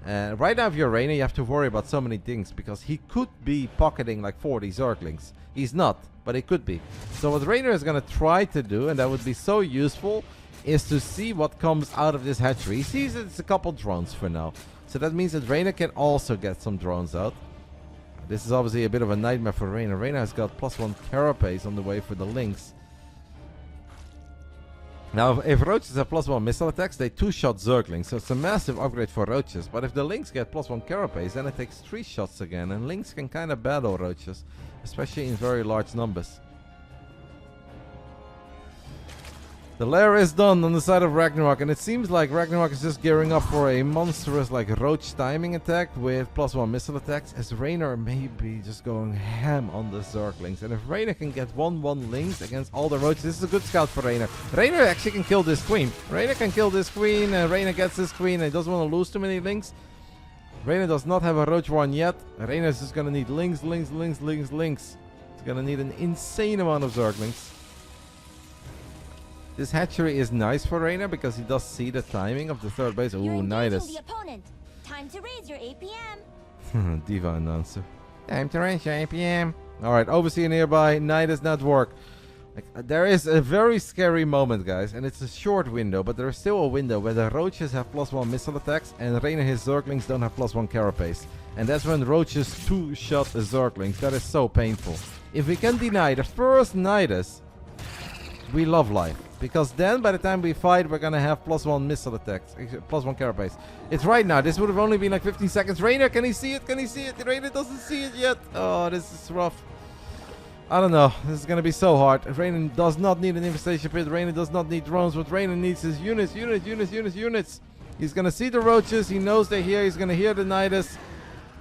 And right now if you're Reynor, you have to worry about so many things. Because he could be pocketing like 40 Zerglings. He's not, but he could be. So what Reynor is going to try to do, and that would be so useful, is to see what comes out of this hatchery. He sees it's a couple drones for now. So that means that Reynor can also get some drones out. This is obviously a bit of a nightmare for Reynor. Reynor has got +1 carapace on the way for the Lynx. Now, if Roaches have +1 missile attacks, they 2-shot Zerglings. So it's a massive upgrade for Roaches. But if the Lynx get +1 carapace, then it takes 3 shots again. And Lynx can kind of battle Roaches, especially in very large numbers. The lair is done on the side of Ragnarok, and it seems like Ragnarok is just gearing up for a monstrous like roach timing attack with +1 missile attacks, as Reynor may be just going ham on the Zerglings. And if Reynor can get 1-1 Lynx against all the roaches, this is a good scout for Reynor. Reynor actually can kill this queen. Reynor can kill this queen, and Reynor gets this queen, and he doesn't want to lose too many Lynx. Reynor does not have a roach one yet. Reynor is just going to need Lynx. He's going to need an insane amount of Zerglings. This hatchery is nice for Reynor because he does see the timing of the third base. Ooh, Nidus. The opponent. Time to raise your APM. Diva announcer. Time to raise your APM. Alright, Overseer nearby. Nidus not work. Like, there is a very scary moment, guys. And it's a short window, but there is still a window where the Roaches have +1 missile attacks and Reynor his Zerglings don't have +1 carapace. And that's when Roaches 2-shot the Zerglings. That is so painful. If we can deny the first Nidus, we love life. Because then, by the time we fight, we're gonna have +1 missile attacks, +1 carapace. It's right now. This would have only been like 15 seconds. Reynor, can he see it? Can he see it? Reynor doesn't see it yet. Oh, this is rough. I don't know. This is gonna be so hard. Reynor does not need an infestation pit. Reynor does not need drones. What Reynor needs is units. He's gonna see the roaches. He knows they're here. He's gonna hear the Nidus.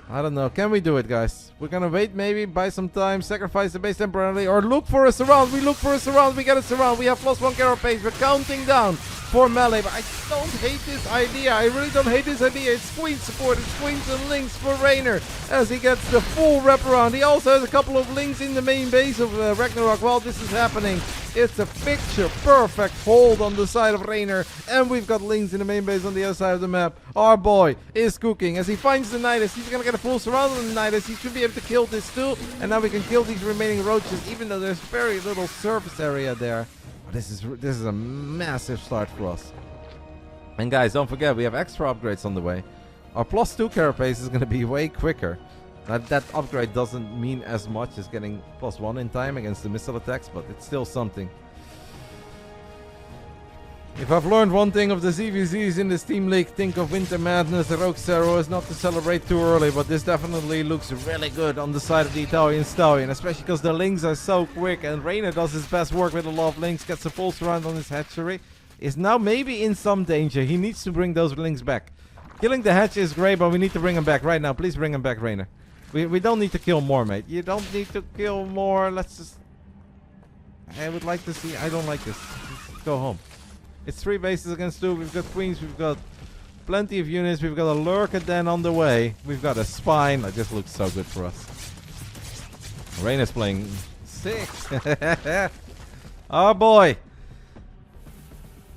I don't know. Can we do it, guys? We're gonna wait, maybe, buy some time, sacrifice the base temporarily, or look for a surround. We look for a surround. We get a surround. We have +1 carapace. We're counting down for melee. But I don't hate this idea. I really don't hate this idea. It's queen support. It's queens and Lynx for Reynor as he gets the full wraparound. He also has a couple of Lynx in the main base of Ragnarok while this is happening. It's a picture perfect hold on the side of Reynor, and we've got Lynx in the main base on the other side of the map. Our boy is cooking as he finds the Nidus. He's gonna get a full surround on the Nidus. He should be able to kill this too, and now we can kill these remaining roaches, even though there's very little surface area there. This is a massive start for us. And guys, don't forget, we have extra upgrades on the way. Our +2 carapace is gonna be way quicker. That upgrade doesn't mean as much as getting +1 in time against the missile attacks, but it's still something. If I've learned one thing of the ZVZs in this Team League, think of Winter Madness. The Rogue Serral is not to celebrate too early, but this definitely looks really good on the side of the Italian Stallion, especially because the Lynx are so quick, and Reynor does his best work with a lot of Lynx, gets a full surround on his hatchery. Is now maybe in some danger. He needs to bring those Lynx back. Killing the hatch is great, but we need to bring him back right now. Please bring him back, Reynor. We don't need to kill more, mate. You don't need to kill more. Let's just... I would like to see... I don't like this. Let's go home. It's 3 bases against 2. We've got queens. We've got plenty of units. We've got a lurker den on the way. We've got a spine. Like, this looks so good for us. Reynor's playing 6. Oh, boy.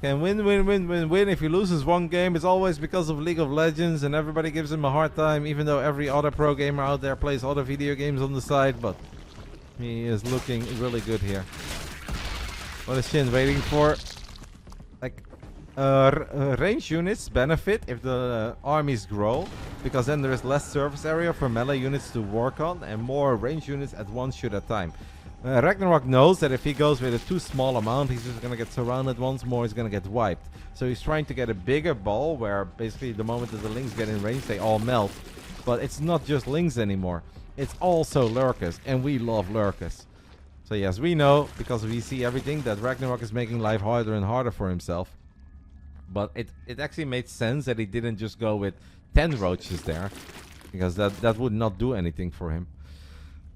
Can win. If he loses one game, it's always because of League of Legends and everybody gives him a hard time, even though every other pro gamer out there plays other video games on the side. But he is looking really good here. What is Shin waiting for? Like, range units benefit if the armies grow, because then there is less surface area for melee units to work on, and more range units at one shoot at a time. Ragnarok knows that if he goes with a too small amount, he's just going to get surrounded once more, he's going to get wiped. So he's trying to get a bigger ball where basically the moment that the Lynx get in range, they all melt. But it's not just Lynx anymore. It's also lurkers, and we love lurkers. So yes, we know, because we see everything, that Ragnarok is making life harder and harder for himself. But it actually made sense that he didn't just go with 10 roaches there, because that would not do anything for him.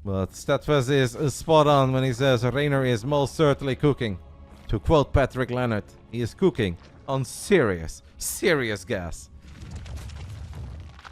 But Steadfast is spot on when he says Reynor is most certainly cooking. To quote Patrick Leonard, he is cooking on serious gas.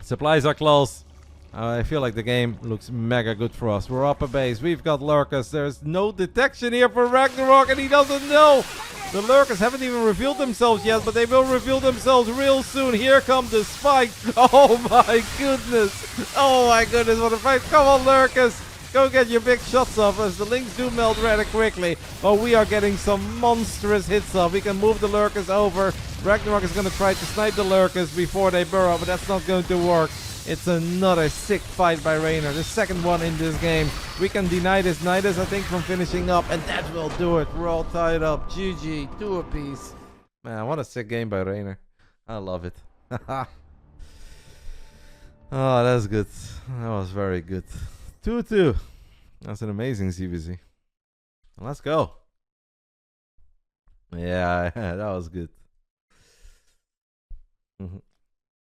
Supplies are close. I feel like the game looks mega good for us. We're up a base. We've got lurkers. There's no detection here for Ragnarok, and he doesn't know. The lurkers haven't even revealed themselves yet, but they will reveal themselves real soon. Here come the spike. Oh my goodness. Oh my goodness, what a fight. Come on, lurkers. Go get your big shots off as the links do melt rather quickly. But we are getting some monstrous hits off. We can move the lurkers over. Ragnarok is going to try to snipe the lurkers before they burrow, but that's not going to work. It's another sick fight by Reynor, the second one in this game. We can deny this Nidus, I think, from finishing up, and that will do it. We're all tied up. GG, 2 apiece. Man, what a sick game by Reynor. I love it. Oh, that's good. That was very good. 2-2. That's an amazing CVC. Let's go. Yeah, that was good.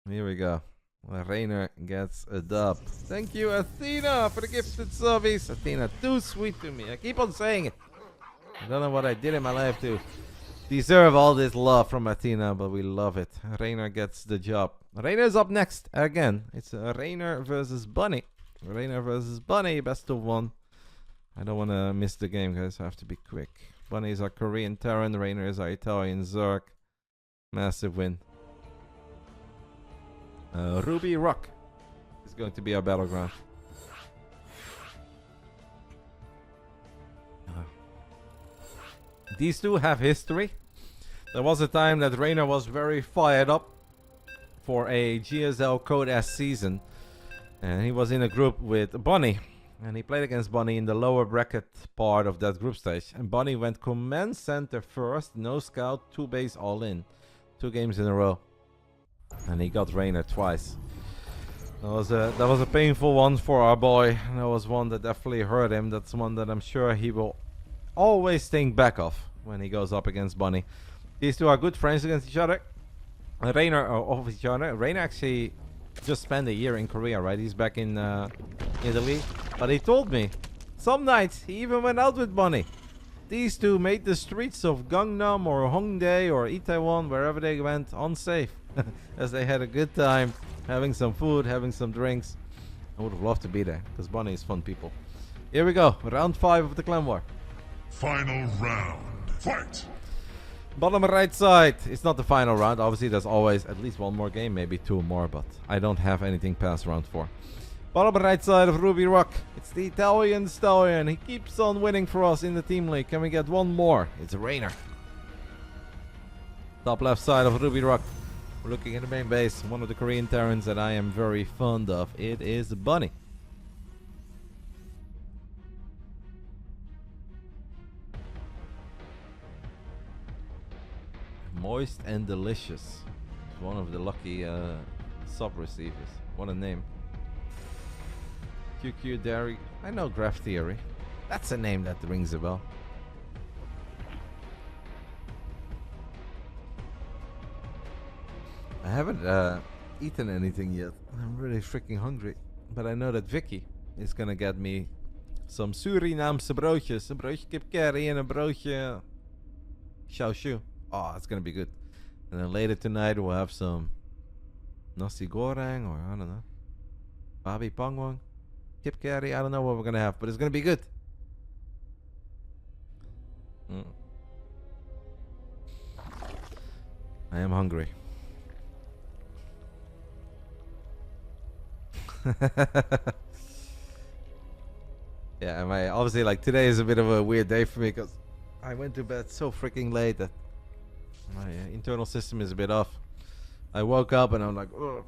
Here we go. Reynor gets a dub. Thank you, Athena, for the gifted subbies. Athena, too sweet to me. I keep on saying it. I don't know what I did in my life to deserve all this love from Athena, but we love it. Reynor gets the job. Reynor is up next again. It's Reynor versus Bunny. Reynor versus Bunny, best of 1. I don't want to miss the game, guys. I have to be quick. Bunny is our Korean Terran. Reynor is our Italian Zerg. Massive win. Ruby Rock is going to be our battleground. These two have history. There was a time that Reynor was very fired up for a GSL Code S season. And he was in a group with Bunny. And he played against Bunny in the lower bracket part of that group stage. And Bunny went command center first, no scout, 2 base all in. 2 games in a row. And he got Reynor twice. That was a painful one for our boy. That was one that definitely hurt him. That's one that I'm sure he will always think back of when he goes up against Bunny. These two are good friends against each other. Reynor of each other. Reynor actually just spent a year in Korea, right? He's back in Italy. But he told me some nights he even went out with Bunny. These two made the streets of Gangnam or Hongdae or Itaewon, wherever they went, unsafe. As they had a good time, having some food, having some drinks. I would have loved to be there, because Bunny is fun people. Here we go, round 5 of the Clan War. Final round. Fight! Bottom right side. It's not the final round. Obviously, there's always at least 1 more game, maybe 2 more, but I don't have anything past round 4. Bottom right side of Ruby Rock. It's the Italian Stallion. He keeps on winning for us in the team league. Can we get 1 more? It's Reynor. Top left side of Ruby Rock. We're looking at the main base. One of the Korean Terrans that I am very fond of. It is Bunny. Moist and delicious. It's one of the lucky sub receivers. What a name. QQ Dairy. I know Graph Theory. That's a name that rings a bell. I haven't eaten anything yet. I'm really freaking hungry. But I know that Vicky is gonna get me some Surinaamse broodjes. Een broodje kip curry en een broodje shaoshu. Oh, it's gonna be good. And then later tonight we'll have some nasi goreng or I don't know. Babi pangwang. Kip curry. I don't know what we're gonna have, but it's gonna be good. I am hungry. Yeah, obviously like today is a bit of a weird day for me because I went to bed so freaking late that my internal system is a bit off. I woke up and I'm like, ugh.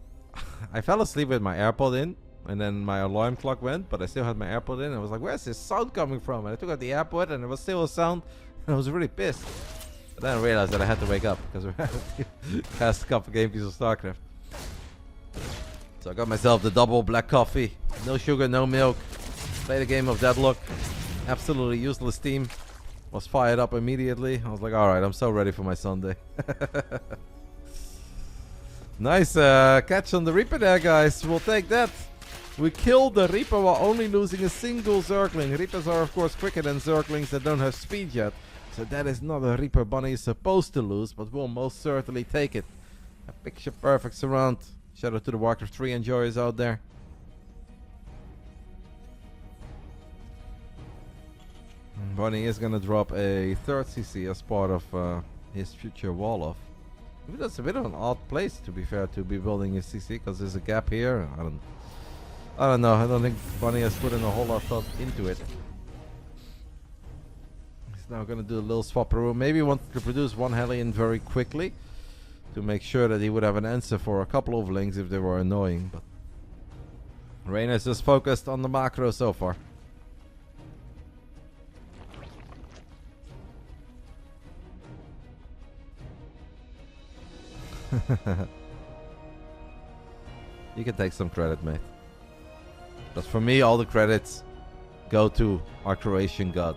I fell asleep with my AirPod in and then my alarm clock went, but I still had my AirPod in and I was like, where's this sound coming from? And I took out the AirPod and there was still a sound and I was really pissed. But then I realized that I had to wake up because we had cast a couple games of Starcraft. So I got myself the double black coffee, no sugar, no milk. Played a game of Deadlock. Absolutely useless team. Was fired up immediately. I was like, alright, I'm so ready for my Sunday. Nice catch on the Reaper there, guys. We'll take that. We killed the Reaper while only losing a single Zergling. Reapers are, of course, quicker than Zerglings that don't have speed yet. So that is not a Reaper Bunny is supposed to lose, but we'll most certainly take it. A picture perfect surround. Shout out to the Warcraft 3 enjoyers out there. Bunny is gonna drop a third CC as part of his future wall off. Maybe that's a bit of an odd place, to be fair, to be building his CC, because there's a gap here. I don't know. I don't think Bunny has put in a whole lot of thought into it. He's now gonna do a little swap room. Maybe he wanted to produce one Hellion very quickly to make sure that he would have an answer for a couple of links if they were annoying. But Reynor's just focused on the macro so far. You can take some credit, mate. But for me, all the credits go to our Croatian god.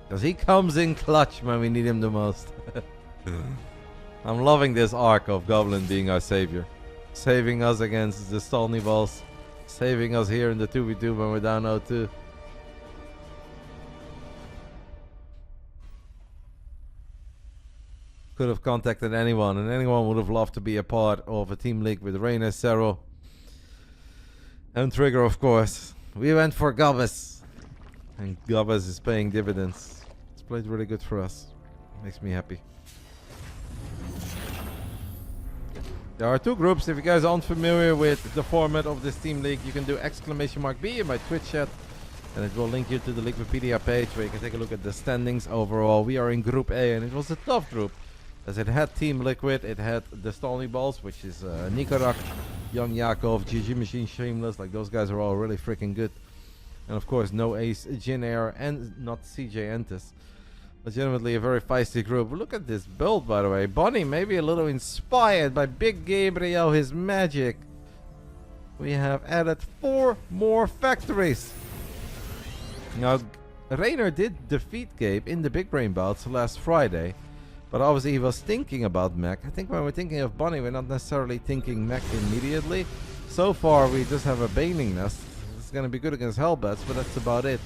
Because he comes in clutch when we need him the most. I'm loving this arc of Goblin being our savior. Saving us against the Stolny Balls. Saving us here in the 2v2 when we're down 0-2. Could have contacted anyone, and anyone would have loved to be a part of a team league with Reynor, Serral, and Trigger, of course. We went for Gubbas, and Gubbas is paying dividends. It's played really good for us. Makes me happy. There are two groups. If you guys aren't familiar with the format of this team league, you can do !B in my Twitch chat, and it will link you to the Wikipedia page where you can take a look at the standings overall. We are in Group A, and it was a tough group, as it had Team Liquid, it had the Stolny Balls, which is Nikorak, Young Yakov, GG Machine, Shameless. Like, those guys are all really freaking good. And of course, No Ace, Jin Air, and Not CJ Entus. Legitimately a very feisty group. Look at this build, by the way. Bunny maybe a little inspired by Big Gabriel, his magic. We have added 4 more factories. Now, Reynor did defeat Gabe in the Big Brain bouts last Friday. But obviously he was thinking about mech. I think when we're thinking of Bunny, we're not necessarily thinking mech immediately. So far, we just have a Baning Nest. It's going to be good against Hellbats, but that's about it.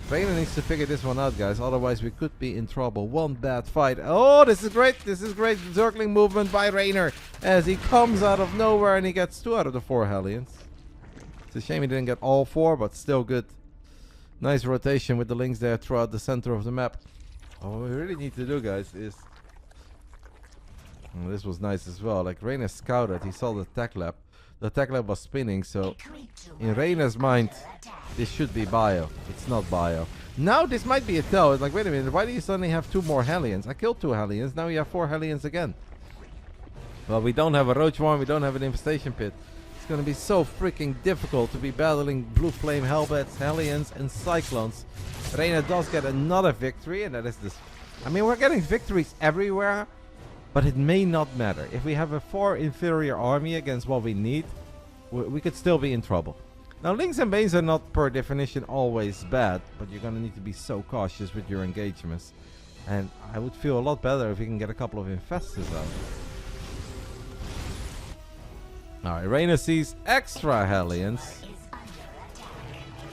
Reynor needs to figure this one out, guys. Otherwise, we could be in trouble. One bad fight. Oh, this is great. This is great. Circling movement by Reynor as he comes out of nowhere and he gets 2 out of the 4 Hellions. It's a shame he didn't get all 4, but still good. Nice rotation with the links there throughout the center of the map. What we really need to do, guys, is... Oh, this was nice as well. Like, Reynor scouted. He saw the tech lab. The tech lab was spinning, so... In Reynor's mind, this should be bio. It's not bio. Now this might be a tell. It's like, wait a minute. Why do you suddenly have 2 more Hellions? I killed 2 Hellions. Now you have 4 Hellions again. Well, we don't have a Roach Worm. We don't have an Infestation Pit. It's going to be so freaking difficult to be battling Blue Flame, Hellbats, Hellions, and Cyclones. Reynor does get another victory, and that is this. I mean, we're getting victories everywhere, but it may not matter. If we have a 4 inferior army against what we need, we could still be in trouble. Now, Links and Banes are not per definition always bad, but you're going to need to be so cautious with your engagements. And I would feel a lot better if we can get a couple of Infestors out. Alright, Reynor sees extra Hellions.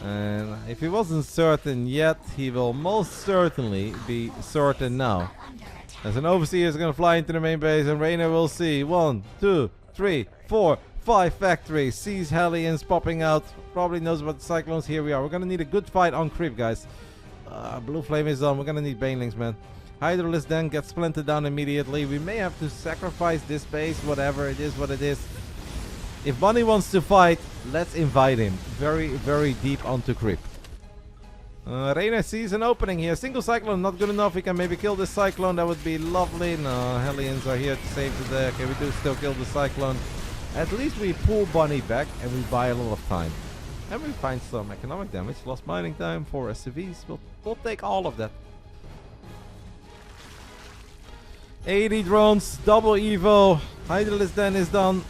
And if he wasn't certain yet, he will most certainly be certain now. As an Overseer is going to fly into the main base, and Reynor will see 1, 2, 3, 4, 5 factories. Sees Hellions popping out. Probably knows about the Cyclones. Here we are. We're going to need a good fight on creep, guys. Blue Flame is on. We're going to need Banelings, man. Hydralisk then gets splintered down immediately. We may have to sacrifice this base. Whatever. It is what it is. If Bunny wants to fight, let's invite him very, very deep onto creep. Reynor sees an opening here. Single Cyclone, not good enough. We can maybe kill this Cyclone. That would be lovely. No, Hellions are here to save the day. Okay, we do still kill the Cyclone. At least we pull Bunny back and we buy a lot of time. And we find some economic damage. Lost mining time for SCVs. We'll take all of that. 80 drones, double Evo. Hydralisk then is done.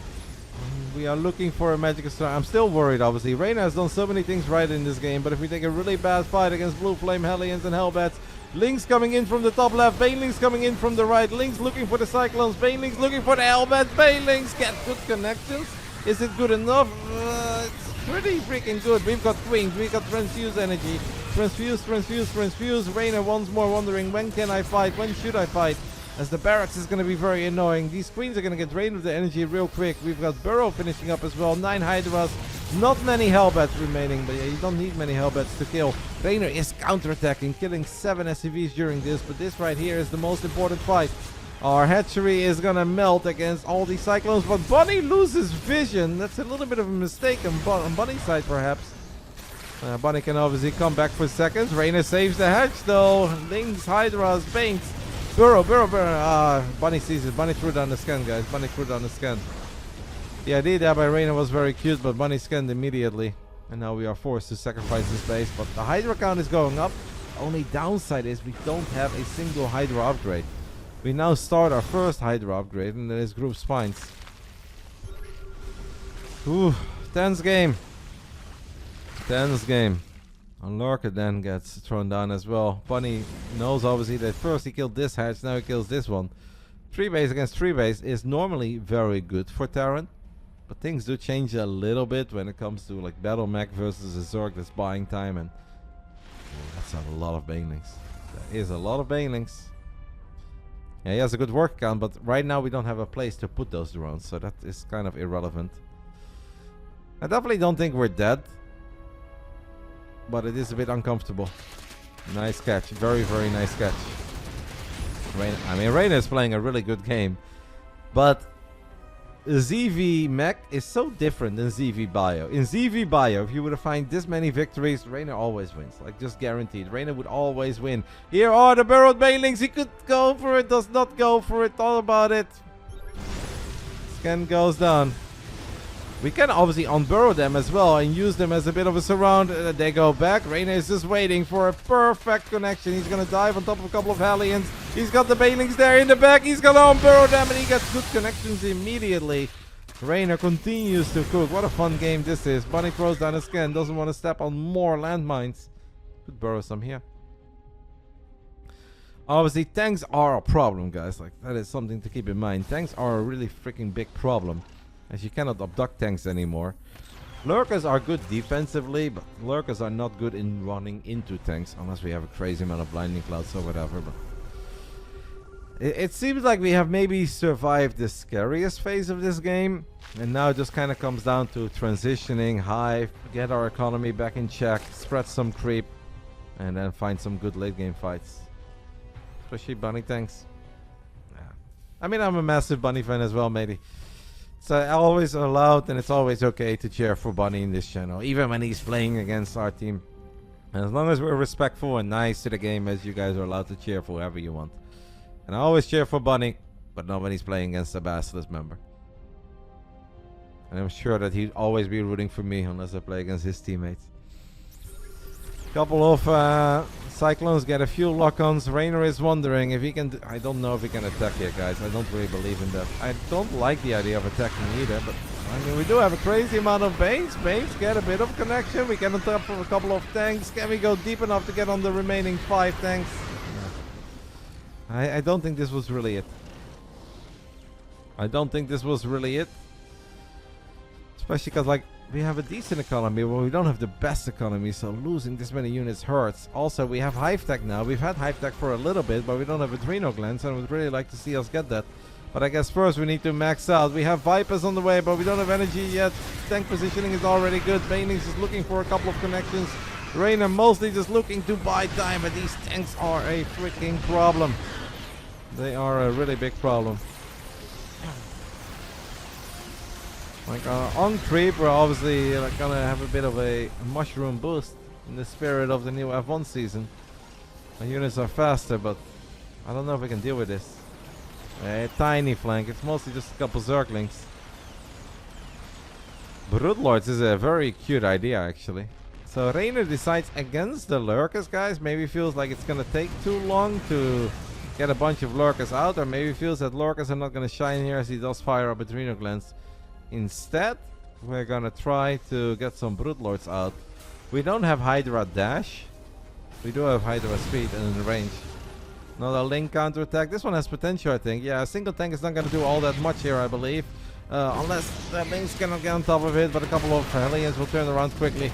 We are looking for a Magic Star. I'm still worried, obviously. Reynor has done so many things right in this game, but if we take a really bad fight against Blue Flame, Hellions, and Hellbats, Lynx coming in from the top left, Banelings coming in from the right, Lynx looking for the Cyclones, Banelings looking for the Hellbats, Banelings get good connections. Is it good enough? It's pretty freaking good. We've got Queens, we've got Transfuse Energy. Transfuse, Transfuse, Transfuse. Reynor once more wondering, when can I fight? When should I fight? As the barracks is going to be very annoying. These queens are going to get drained of the energy real quick. We've got Burrow finishing up as well. 9 Hydras. Not many Hellbats remaining, but yeah, you don't need many Hellbats to kill. Reynor is counterattacking, killing 7 SCVs during this, but this right here is the most important fight. Our hatchery is gonna melt against all these cyclones, but Bunny loses vision. That's a little bit of a mistake on Bunny's side, perhaps. Bunny can obviously come back for seconds. Reynor saves the hatch, though. Lynx, Hydras, Banks. Burrow. Bunny sees it. Bunny threw down the scan, guys. Bunny threw down the scan. The idea there by Reynor was very cute, but Bunny scanned immediately. And now we are forced to sacrifice this base. But the Hydra count is going up. The only downside is we don't have a single Hydra upgrade. We now start our first Hydra upgrade, and that is Group Spines. Ooh, tense game. Tense game. And Lurker then gets thrown down as well. Bunny knows obviously that first he killed this hatch, now he kills this one. 3 base against 3 base is normally very good for Terran. But things do change a little bit when it comes to like Battle Mech versus a Zerg that's buying time, and that's a lot of banelings. That is a lot of banelings. Yeah, he has a good work count, but right now we don't have a place to put those drones, so that is kind of irrelevant. I definitely don't think we're dead, but it is a bit uncomfortable. Nice catch, very, very nice catch. Reynor is playing a really good game, but ZV Mech is so different than ZV Bio. In ZV Bio, if you were to find this many victories, Reynor always wins. Like, just guaranteed. Reynor would always win. Here are the burrowed banelings. He could go for it, does not go for it. All about it. Scan goes down. We can obviously unburrow them as well and use them as a bit of a surround. They go back. Reynor is just waiting for a perfect connection. He's going to dive on top of a couple of Hellions. He's got the banelings there in the back. He's going to unburrow them, and he gets good connections immediately. Reynor continues to cook. What a fun game this is. Bunny throws down a scan. Doesn't want to step on more landmines. Could burrow some here. Obviously, tanks are a problem, guys. Like, that is something to keep in mind. Tanks are a really freaking big problem, as you cannot abduct tanks anymore. Lurkers are good defensively, but Lurkers are not good in running into tanks, unless we have a crazy amount of blinding clouds or whatever. But it seems like we have maybe survived the scariest phase of this game, and now it just kind of comes down to transitioning, hive, get our economy back in check, spread some creep, and then find some good late game fights. Especially Bunny tanks. Yeah. I mean, I'm a massive Bunny fan as well, matey. So always allowed, and it's always okay to cheer for Bunny in this channel, even when he's playing against our team. And as long as we're respectful and nice to the game, as you guys are allowed to cheer for whoever you want. And I always cheer for Bunny, but not when he's playing against a Basilisk member. And I'm sure that he'd always be rooting for me unless I play against his teammates. Couple of Cyclones get a few lock-ons. Reynor is wondering if he can... I don't know if he can attack here, guys. I don't really believe in that. I don't like the idea of attacking either, but... I mean, we do have a crazy amount of base. Base get a bit of connection. We can attack for a couple of tanks. Can we go deep enough to get on the remaining 5 tanks? No. I don't think this was really it. I don't think this was really it. Especially because, like, we have a decent economy, but we don't have the best economy, so losing this many units hurts. Also, we have Hive Tech now. We've had Hive Tech for a little bit, but we don't have Adrenal Glands, and I would really like to see us get that. But I guess first we need to max out. We have Vipers on the way, but we don't have energy yet. Tank positioning is already good. Banelings is looking for a couple of connections. Reynor mostly just looking to buy time, but these tanks are a freaking problem. They are a really big problem. Like on creep, we're obviously gonna have a bit of a mushroom boost in the spirit of the new F1 season. Our units are faster, but I don't know if we can deal with this. A tiny flank, it's mostly just a couple Zerglings. Broodlords is a very cute idea, actually. So Reynor decides against the Lurkers, guys. Maybe feels like it's gonna take too long to get a bunch of Lurkers out, or maybe feels that Lurkers are not gonna shine here as he does fire up Adrenal Glands. Instead, we're gonna try to get some Broodlords out. We don't have Hydra dash. We do have Hydra speed and range. Another Link counterattack. This one has potential, I think. Yeah, a single tank is not gonna do all that much here, I believe. Unless the Links cannot get on top of it, but a couple of Hellions will turn around quickly.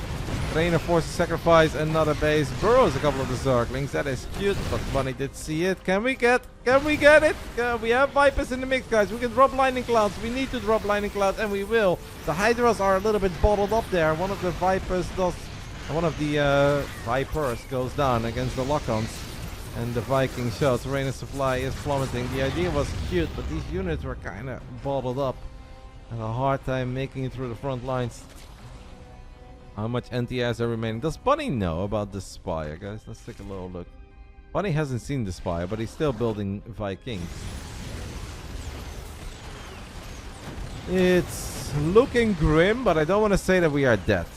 Reynor forces sacrifice another base. Burrows a couple of the Zerglings. That is cute, but Bunny did see it. Can we get it? We have Vipers in the mix, guys. We can drop Lightning Clouds. We need to drop Lightning Clouds, and we will. The Hydras are a little bit bottled up there. One of the Vipers goes down against the lock-ons. And the Viking shots. Reynor's supply is plummeting. The idea was cute, but these units were kind of bottled up. Had a hard time making it through the front lines. How much NTS are remaining? Does Bunny know about the Spire, guys? Let's take a little look. Bunny hasn't seen the Spire, but he's still building Vikings. It's looking grim, but I don't want to say that we are dead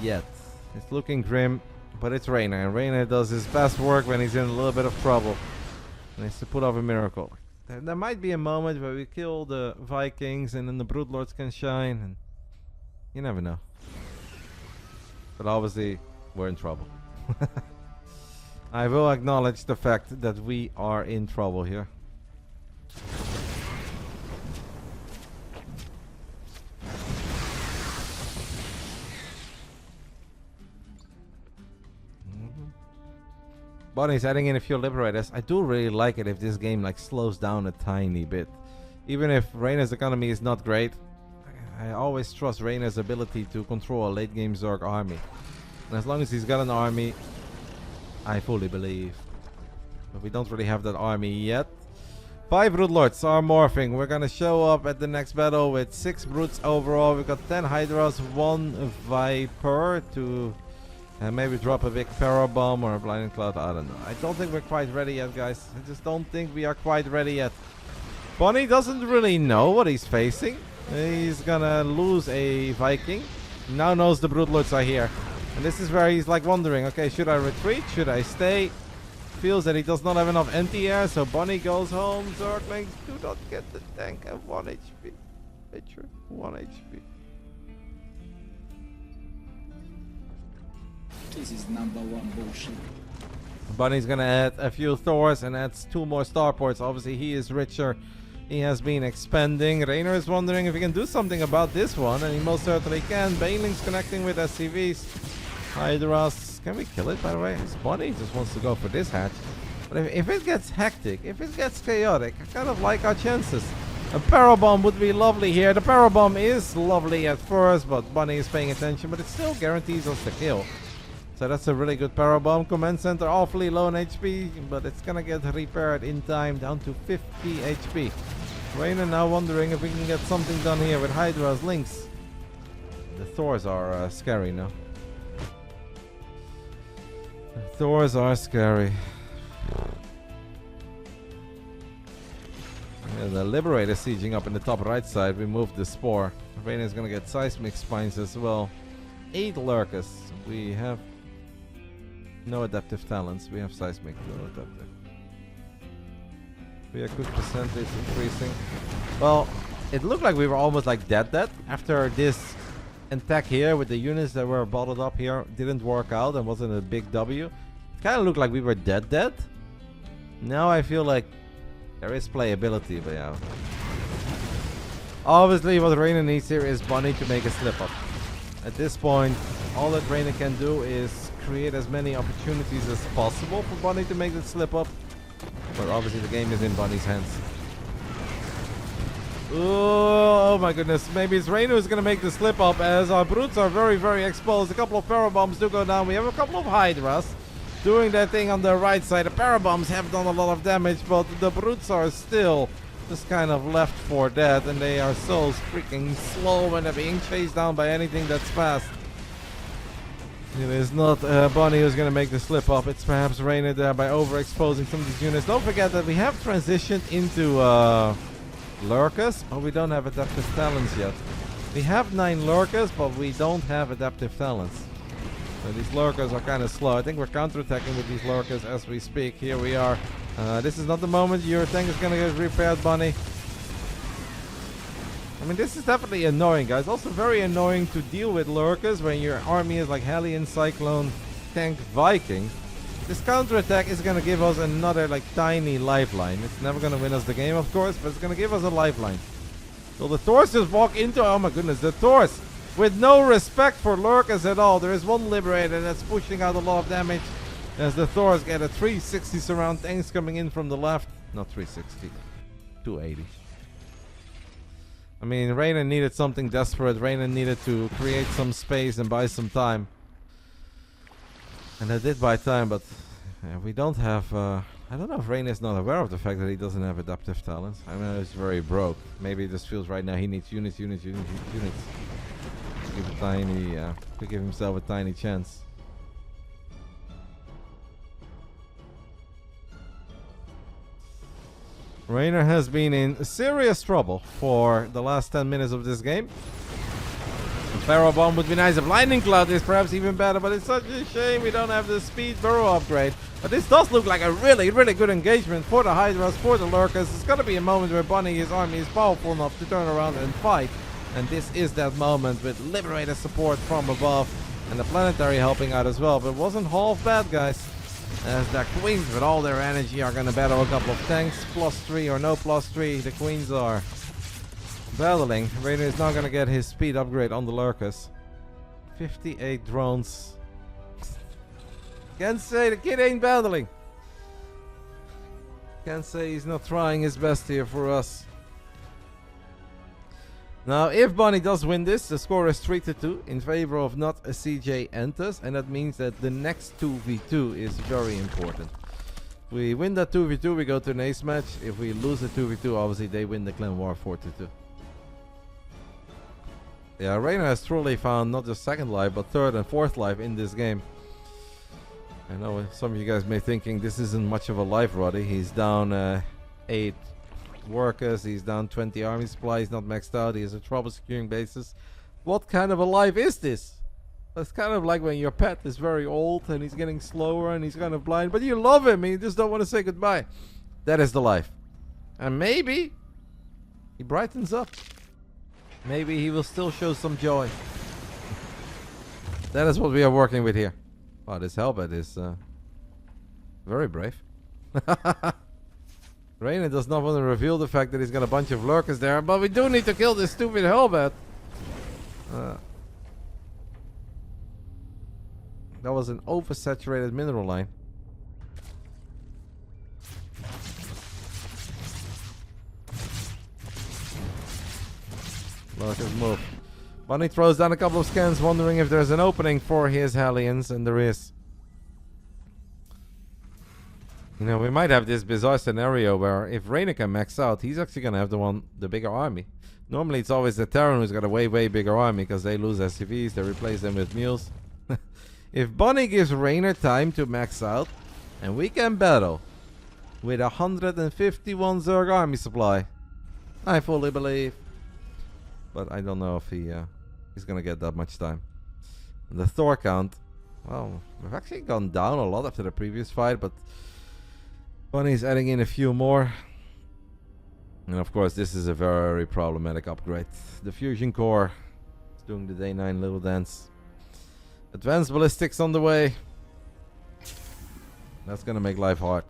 yet. It's looking grim, but it's Reynor, and Reynor does his best work when he's in a little bit of trouble. And he's to put off a miracle. There might be a moment where we kill the Vikings and then the Broodlords can shine, and you never know. But obviously, we're in trouble. I will acknowledge the fact that we are in trouble here. Bunny's adding in a few Liberators. I do really like it if this game like slows down a tiny bit. Even if Reynor's economy is not great, I always trust Reynor's ability to control a late game Zerg army. And as long as he's got an army, I fully believe. But we don't really have that army yet. 5 Broodlords are morphing. We're gonna show up at the next battle with 6 Broods overall. We've got 10 Hydras, 1 Viper to maybe drop a big Parabomb or a Blinding Cloud. I don't know. I don't think we're quite ready yet, guys. I just don't think we are quite ready yet. Bunny doesn't really know what he's facing. He's gonna lose a Viking. Now knows the Broodlords are here. And this is where he's like wondering, okay, should I retreat? Should I stay? Feels that he does not have enough anti-air, so Bunny goes home. Zerglings do not get the tank at 1 HP. Picture 1 HP. This is #1 bullshit. Bunny's gonna add a few Thors and adds 2 more starports. Obviously, he is richer. He has been expanding. Reynor is wondering if he can do something about this one, and he most certainly can. Baneling's connecting with SCVs. Hydras. Can we kill it, by the way? Bunny just wants to go for this hatch. But if it gets hectic, if it gets chaotic, I kind of like our chances. A Parabomb would be lovely here. The Parabomb is lovely at first, but Bunny is paying attention, but it still guarantees us the kill. So that's a really good Parabomb. Command Center awfully low on HP, but it's gonna get repaired in time down to 50 HP. Reynor now wondering if we can get something done here with Hydra's Lynx. The Thors are scary now. The Thors are scary. And the Liberator sieging up in the top right side. We moved the Spore. Reynor is gonna get Seismic Spines as well. 8 Lurkers. We have no adaptive talents. We have Seismic, no adaptive. We are good percentage increasing. Well, it looked like we were almost like dead after this attack here with the units that were bottled up here. Didn't work out and wasn't a big W. It kind of looked like we were dead. Now I feel like there is playability, but yeah. Obviously what Reynor needs here is Bunny to make a slip up. At this point, all that Reynor can do is create as many opportunities as possible for Bunny to make the slip up. But obviously the game is in Bunny's hands. Oh my goodness. Maybe it's Reynor who's going to make the slip up as our Brutes are very, very exposed. A couple of Parabombs do go down. We have a couple of Hydras doing their thing on the right side. The Parabombs have done a lot of damage, but the Brutes are still just kind of left for dead. And they are so freaking slow when they're being chased down by anything that's fast. It is not Bunny who's going to make the slip up. It's perhaps Reynor there by overexposing some of these units. Don't forget that we have transitioned into Lurkers, but we don't have adaptive talents yet. We have 9 Lurkers, but we don't have adaptive talents. So these Lurkers are kind of slow. I think we're counterattacking with these Lurkers as we speak. Here we are. This is not the moment your tank is going to get repaired, Bunny. I mean, this is definitely annoying, guys. Also very annoying to deal with Lurkers when your army is like Hellion, Cyclone, Tank, Viking. This counterattack is going to give us another like tiny lifeline. It's never going to win us the game, of course, but it's going to give us a lifeline. So the Thors just walk into... Oh my goodness, the Thors with no respect for lurkers at all. There is one Liberator that's pushing out a lot of damage as the Thors get a 360 surround. Tanks coming in from the left. Not 360. 280. I mean, Reynor needed something desperate. Reynor needed to create some space and buy some time. And I did buy time, but we don't have... I don't know if Reynor is not aware of the fact that he doesn't have adaptive talents. I mean, it's very broke. Maybe it just feels right now he needs units. To give a tiny... to give himself a tiny chance. Reynor has been in serious trouble for the last 10 minutes of this game. A Pharaoh Bomb would be nice. If Lightning Cloud is perhaps even better, but it's such a shame we don't have the speed burrow upgrade. But this does look like a really, really good engagement for the Hydras, for the Lurkers. It's going to be a moment where Bunny, his army, is powerful enough to turn around and fight. And this is that moment with Liberator support from above and the Planetary helping out as well. But it wasn't half bad, guys. As the Queens with all their energy are going to battle a couple of tanks. +3 or no +3. The Queens are battling. Reynor is not going to get his speed upgrade on the Lurkers. 58 drones. Can't say the kid ain't battling. Can't say he's not trying his best here for us. Now, if Bunny does win this, the score is 3-2 in favor of Not CJ Entus, and that means that the next 2v2 is very important. If we win that 2v2, we go to an ace match. If we lose the 2v2, obviously they win the Clan War 4-2. Yeah, Reynor has truly found not just second life, but third and fourth life in this game. I know some of you guys may be thinking this isn't much of a life, Rotti. He's down 8 workers, he's down 20 army supply, he's not maxed out, he has a trouble securing bases. What kind of a life is this? It's kind of like when your pet is very old and he's getting slower and he's kind of blind, but you love him and you just don't want to say goodbye. That is the life. And maybe he brightens up. Maybe he will still show some joy. That is what we are working with here. Wow, this Hellbat is very brave. Reynor does not want to reveal the fact that he's got a bunch of lurkers there, but we do need to kill this stupid Hellbat. That was an oversaturated mineral line. Lurkers move. Bunny throws down a couple of scans, wondering if there's an opening for his Hellions, and there is. You know, we might have this bizarre scenario where if Reynor can max out, he's actually going to have the bigger army. Normally it's always the Terran who's got a way bigger army because they lose SCVs, they replace them with mules. If Bunny gives Reynor time to max out, and we can battle with 151 Zerg army supply, I fully believe. But I don't know if he's going to get that much time. And the Thor count, well, we've actually gone down a lot after the previous fight, but Bunny's adding in a few more. And of course this is a very problematic upgrade. The fusion core is doing the day 9 little dance. Advanced ballistics on the way. That's gonna make life hard.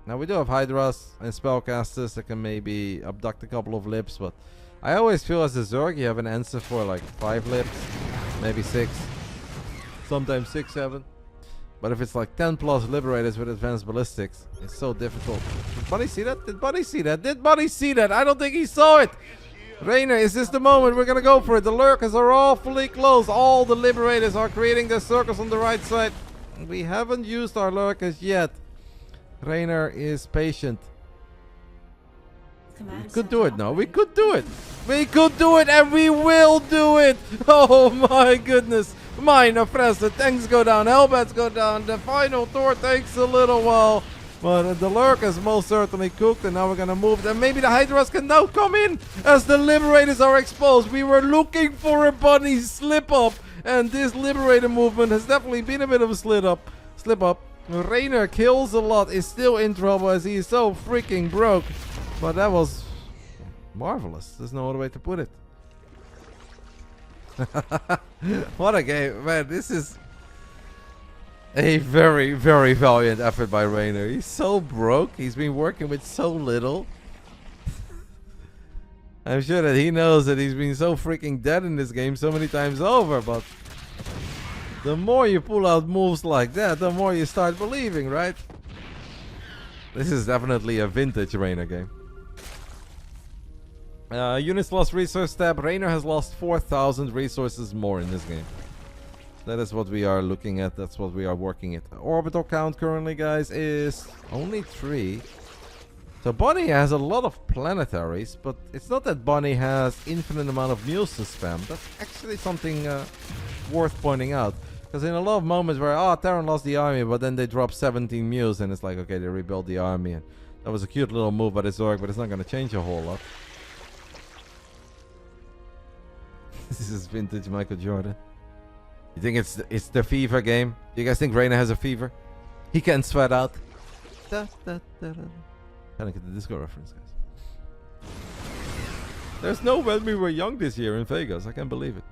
Now we do have Hydras and spellcasters that can maybe abduct a couple of lips, but I always feel as a Zerg you have an answer for like 5 lips, maybe 6, sometimes 6, 7. But if it's like 10 plus Liberators with advanced ballistics, it's so difficult. Did Bunny see that? Did Bunny see that? Did Bunny see that? I don't think he saw it. Reynor, is this the moment? We're gonna go for it. The lurkers are awfully close. All the Liberators are creating their circles on the right side. We haven't used our lurkers yet. Reynor is patient. We could do it now. We could do it. We could do it and we will do it. Oh my goodness. Minor Fresse, tanks go down, Hellbats go down, the final Thor takes a little while, but the lurkers most certainly cooked, and now we're gonna move them. Maybe the Hydras can now come in as the Liberators are exposed. We were looking for a Bunny slip up, and this Liberator movement has definitely been a bit of a slip up. Reynor kills a lot, is still in trouble as he is so freaking broke, but that was marvelous. There's no other way to put it. What a game, man. This is a very, very valiant effort by Reynor. He's so broke. He's been working with so little. I'm sure that he knows that he's been so freaking dead in this game so many times over, but the more you pull out moves like that, the more you start believing, right? This is definitely a vintage Reynor game. Units lost resource tab. Reynor has lost 4,000 resources more in this game. That is what we are looking at. That's what we are working at. Orbital count currently, guys, is only 3. So Bunny has a lot of planetaries, but it's not that Bunny has infinite amount of mules to spam. That's actually something worth pointing out. Because in a lot of moments where, Terran lost the army, but then they drop 17 mules, and it's like, okay, they rebuild the army. And that was a cute little move by the Zorg, but it's not going to change a whole lot. This is vintage Michael Jordan. You think it's the fever game? Do you guys think Reynor has a fever? He can sweat out. Trying to get the disco reference, guys. There's no when we were young this year in Vegas. I can't believe it.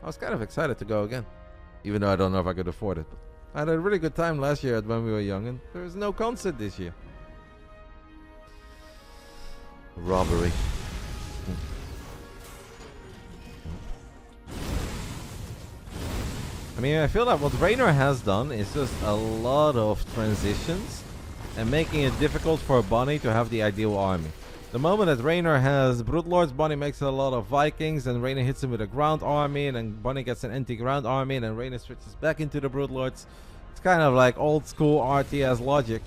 I was kind of excited to go again. Even though I don't know if I could afford it. But I had a really good time last year at when we were young, and there is no concert this year. Robbery. I mean, I feel like what Reynor has done is just a lot of transitions and making it difficult for Bunny to have the ideal army. The moment that Reynor has Broodlords, Bunny makes a lot of Vikings, and Reynor hits him with a ground army, and then Bunny gets an anti-ground army, and then Reynor switches back into the Broodlords. It's kind of like old school RTS logic.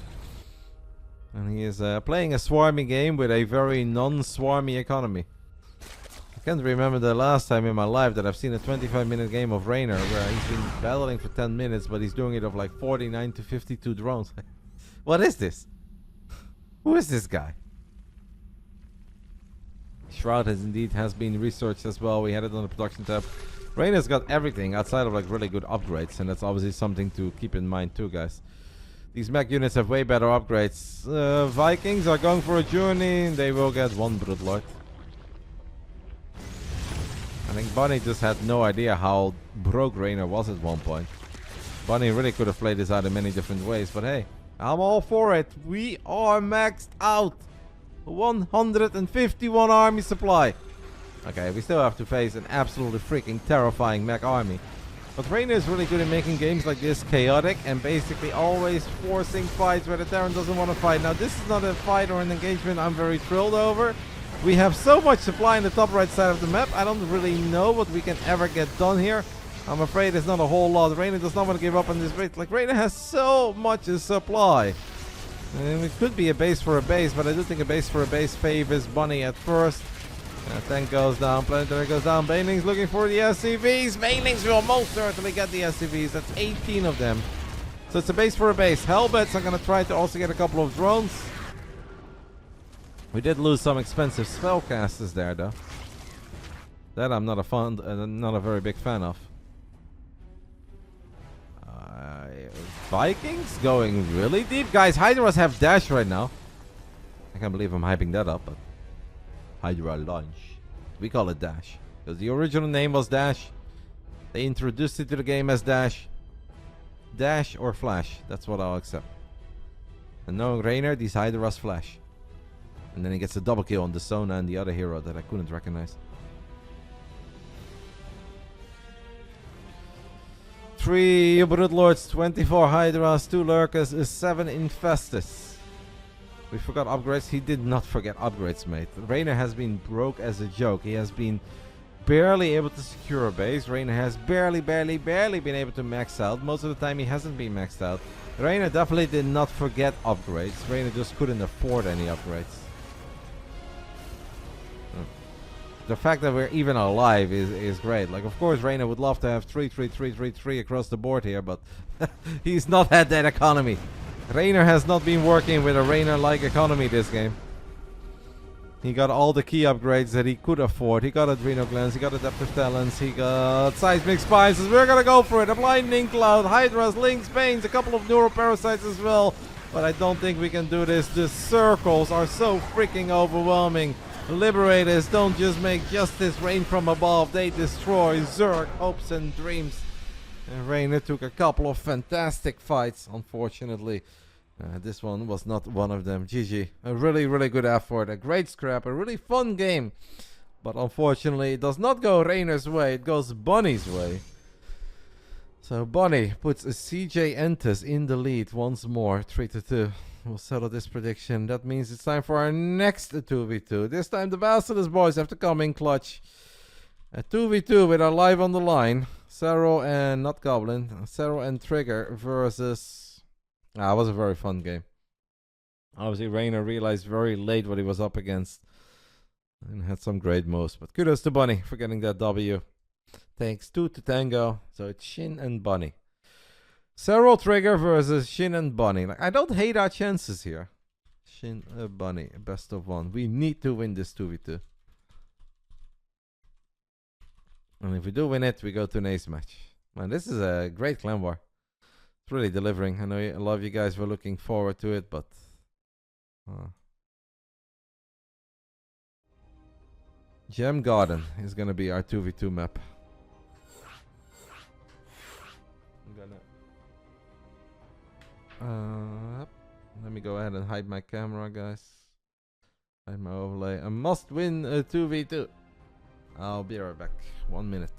And he is playing a swarmy game with a very non-swarmy economy. I can't remember the last time in my life that I've seen a 25-minute game of Reynor where he's been battling for 10 minutes, but he's doing it of like 49 to 52 drones. What is this? Who is this guy? Shroud has been researched as well. We had it on the production tab. Reynor's got everything outside of like really good upgrades, and that's obviously something to keep in mind too, guys. These mech units have way better upgrades. Vikings are going for a journey. They will get 1 Broodlord. I think Bunny just had no idea how broke Reynor was at one point. Bunny really could have played this out in many different ways, but hey, I'm all for it. We are maxed out. 151 army supply. Okay, we still have to face an absolutely freaking terrifying mech army. But Reynor is really good at making games like this chaotic and basically always forcing fights where the Terran doesn't want to fight. Now this is not a fight or an engagement I'm very thrilled over. We have so much supply in the top right side of the map. I don't really know what we can ever get done here. I'm afraid there's not a whole lot. Reynor does not want to give up on this base. Like, Reynor has so much supply. And it could be a base for a base, but I do think a base for a base favors Bunny at first. Tank goes down, planetary goes down. Baneling's looking for the SCVs. Banelings will most certainly get the SCVs. That's 18 of them. So it's a base for a base. Hellbats are going to try to also get a couple of drones. We did lose some expensive spellcasters there, though. That I'm not a very big fan of. Vikings going really deep. Guys, Hydras have dash right now. I can't believe I'm hyping that up, but Hydra launch. We call it dash. Because the original name was dash. They introduced it to the game as dash. Dash or flash. That's what I'll accept. And knowing Reynor, these Hydras flash. And then he gets a double kill on the Sona and the other hero that I couldn't recognize. 3 Broodlords, 24 Hydras, 2 Lurkers, 7 Infestus. We forgot upgrades. He did not forget upgrades, mate. Reynor has been broke as a joke. He has been barely able to secure a base. Reynor has barely been able to max out. Most of the time he hasn't been maxed out. Reynor definitely did not forget upgrades. Reynor just couldn't afford any upgrades. The fact that we're even alive is great. Like, of course, Reynor would love to have 3 across the board here, but he's not had that economy. Reynor has not been working with a Reynor-like economy this game. He got all the key upgrades that he could afford. He got Adrenal Glands, he got Adaptive Talents, he got Seismic Spices. We're gonna go for it. A Blinding Cloud, Hydras, Lynx, Banes, a couple of Neuroparasites as well. But I don't think we can do this. The circles are so freaking overwhelming. Liberators don't just make justice rain from above. They destroy Zerg, hopes and dreams. And Reynor took a couple of fantastic fights, unfortunately. This one was not one of them. GG. A really good effort. A great scrap. A really fun game. But unfortunately, it does not go Reynor's way. It goes Bunny's way. So Bunny puts a CJ Entus in the lead once more, 3-2. We'll settle this prediction. That means it's time for our next 2v2. This time the Basilisk boys have to come in clutch. A 2v2 with our live on the line. Serral and not Goblin. Serral and Trigger versus... it was a very fun game. Obviously Reynor realized very late what he was up against. And had some great moves. But kudos to Bunny for getting that W. Takes 2 to tango. So it's Shin and Bunny. Serral Trigger versus Shin and Bunny. Like, I don't hate our chances here. Shin Bunny. Best of 1. We need to win this 2v2. And if we do win it, we go to an ace match. Man, this is a great clan war. It's really delivering. I know a lot of you guys were looking forward to it, but... Gem Garden is going to be our 2v2 map. Let me go ahead and hide my camera, guys. Hide my overlay. A must win 2v2. I'll be right back. 1 minute.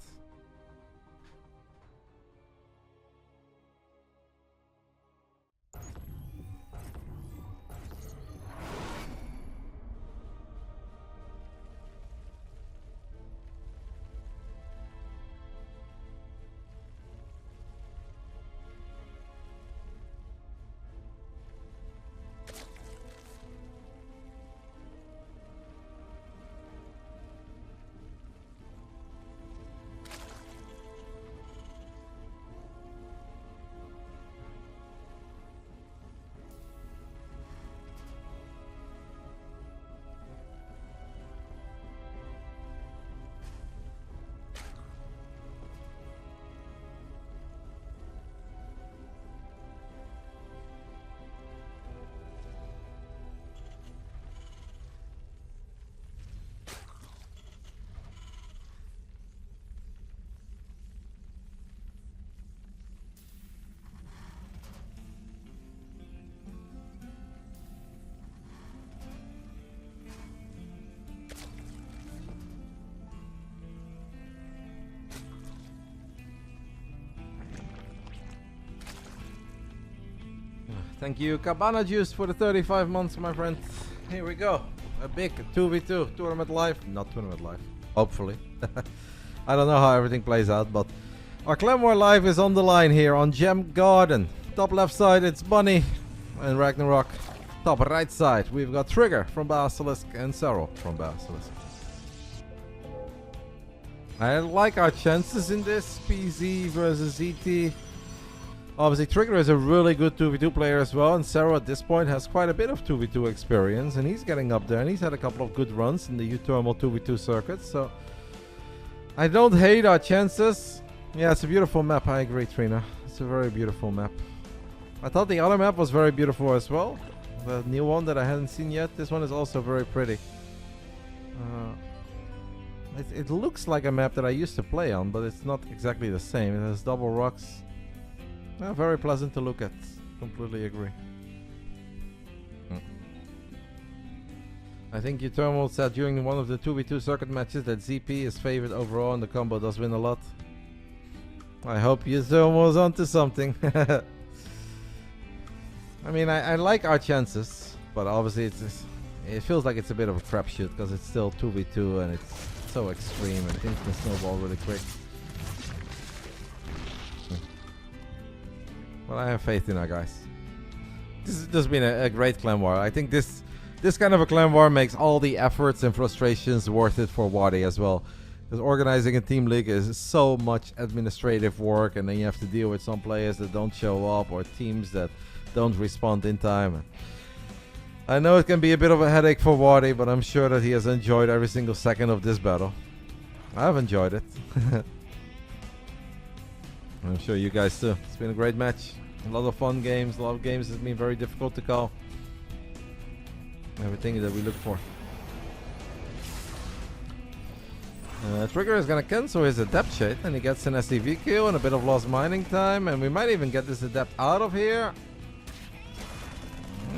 Thank you, Cabana Juice, for the 35 months, my friend. Here we go. A big 2v2 tournament live. Not tournament live. Hopefully. I don't know how everything plays out, but our Clan War live is on the line here on Gem Garden. Top left side, it's Bunny and Ragnarok. Top right side, we've got Trigger from Basilisk and Serral from Basilisk. I like our chances in this. PZ versus ZT. Obviously, Trigger is a really good 2v2 player as well, and Serral at this point has quite a bit of 2v2 experience, and he's getting up there, and he's had a couple of good runs in the U-Thermal 2v2 circuit, so I don't hate our chances. Yeah, it's a beautiful map, I agree, Trina. It's a very beautiful map. I thought the other map was very beautiful as well. The new one that I hadn't seen yet, this one is also very pretty. It looks like a map that I used to play on, but it's not exactly the same. It has double rocks. Yeah, very pleasant to look at. Completely agree. I think U-Thermal said during one of the 2v2 circuit matches that ZP is favored overall and the combo does win a lot. I hope U-Thermal is onto something. I mean, I like our chances, but obviously it feels like it's a bit of a crapshoot because it's still 2v2 and it's so extreme and things can snowball really quick. But I have faith in our guys. This has just been a great clan war. I think this kind of a clan war makes all the efforts and frustrations worth it for Wardi as well. Because organizing a team league is so much administrative work, and then you have to deal with some players that don't show up or teams that don't respond in time. I know it can be a bit of a headache for Wardi, but I'm sure that he has enjoyed every single second of this battle. I've enjoyed it. I'm sure you guys too. It's been a great match. A lot of fun games. A lot of games has been very difficult to call. Everything that we look for. Trigger is going to cancel his Adept shade, and he gets an SCV kill and a bit of lost mining time, and we might even get this Adept out of here.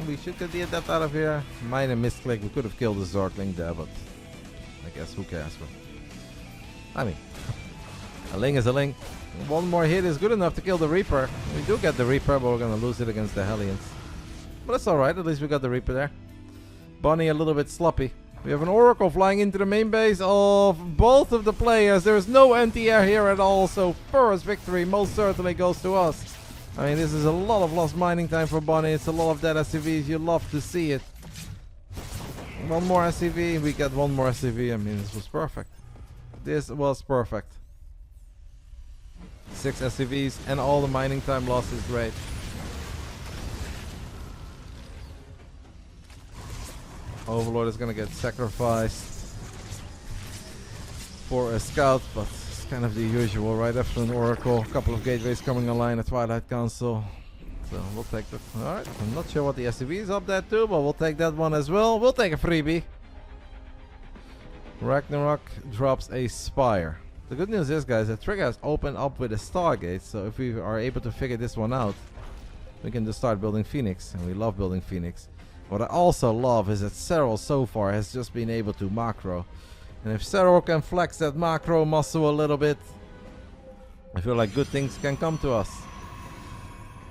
We should get the Adept out of here. Minor misclick. We could have killed the Zorkling there, but I guess who cares? But I mean, a Ling is a Ling. One more hit is good enough to kill the Reaper. We do get the Reaper, but we're gonna lose it against the Hellions. But that's alright, at least we got the Reaper there. Bunny a little bit sloppy. We have an Oracle flying into the main base of both of the players. There is no anti-air here at all, so first victory most certainly goes to us. I mean, this is a lot of lost mining time for Bunny. It's a lot of dead SCVs. You love to see it. One more SCV. We get one more SCV. I mean, this was perfect. This was perfect. 6 SCVs and all the mining time loss is great. Overlord is gonna get sacrificed for a scout, but it's kind of the usual, right? After an Oracle, a couple of gateways coming online, a Twilight Council. So we'll take that. Alright, I'm not sure what the SCV is up there too, but we'll take that one as well. We'll take a freebie. Ragnarok drops a Spire. The good news is, guys, that Trigger has opened up with a Stargate, so if we are able to figure this one out, we can just start building Phoenix, and we love building Phoenix. What I also love is that Serral so far has just been able to macro. And if Serral can flex that macro muscle a little bit, I feel like good things can come to us.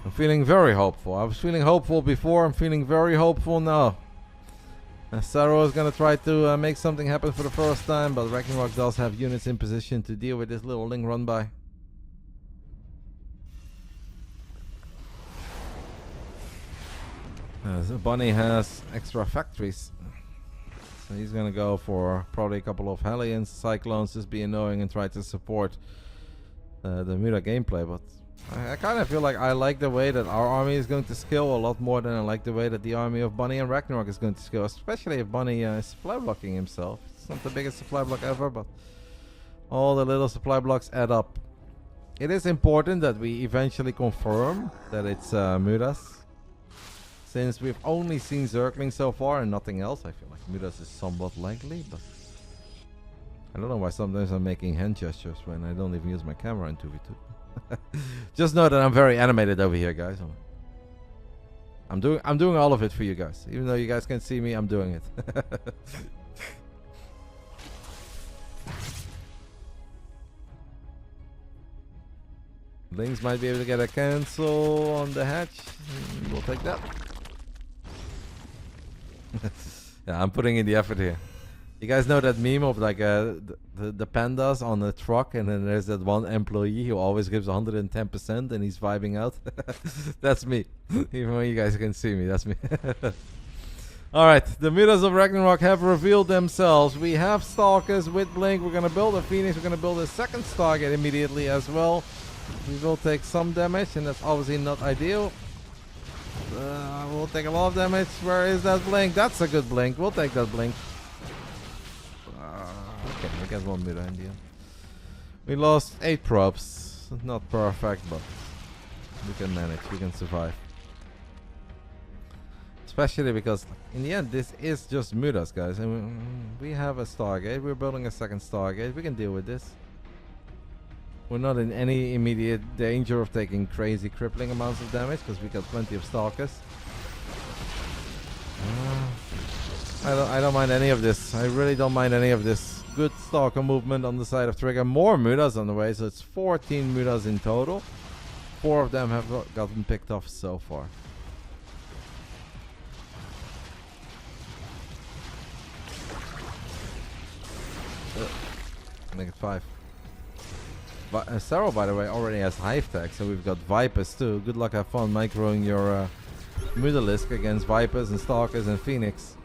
I'm feeling very hopeful. I was feeling hopeful before, I'm feeling very hopeful now. Serral is going to try to make something happen for the first time, but Ragnarok does have units in position to deal with this little Ling run by. So Bunny has extra factories, so he's gonna go for probably a couple of Hellions, Cyclones, just be annoying and try to support the Muda gameplay. But I kind of feel like I like the way that our army is going to scale a lot more than I like the way that the army of Bunny and Ragnarok is going to scale, especially if Bunny is supply blocking himself. It's not the biggest supply block ever, but all the little supply blocks add up. It is important that we eventually confirm that it's Mudas. Since we've only seen Zergling so far and nothing else, I feel like Mudas is somewhat likely, but I don't know why sometimes I'm making hand gestures when I don't even use my camera in 2v2. Just know that I'm very animated over here, guys. I'm doing all of it for you guys. Even though you guys can't see me, I'm doing it. Lings might be able to get a cancel on the hatch. We'll take that. Yeah, I'm putting in the effort here. You guys know that meme of like the pandas on the truck, and then there's that one employee who always gives 110% and he's vibing out? That's me. Even when you guys can see me, that's me. Alright, the Mudas of Ragnarok have revealed themselves. We have Stalkers with Blink. We're going to build a Phoenix. We're going to build a second Stargate immediately as well. We will take some damage, and that's obviously not ideal. We'll take a lot of damage. Where is that Blink? That's a good Blink. We'll take that Blink. Okay, we get one Muda in the end. We lost 8 probes. Not perfect, but we can manage. We can survive. Especially because in the end, this is just Mudas, guys. And we have a Stargate. We're building a second Stargate. We can deal with this. We're not in any immediate danger of taking crazy crippling amounts of damage because we got plenty of Stalkers. I don't mind any of this. I really don't mind any of this. Good Stalker movement on the side of Trigger. More Mudas on the way, so it's 14 Mudas in total. 4 of them have gotten picked off so far. Make it 5. But Serral, by the way, already has Hive Tech, so we've got Vipers too. Good luck, have fun microing your Basilisk against Vipers and Stalkers and Phoenix.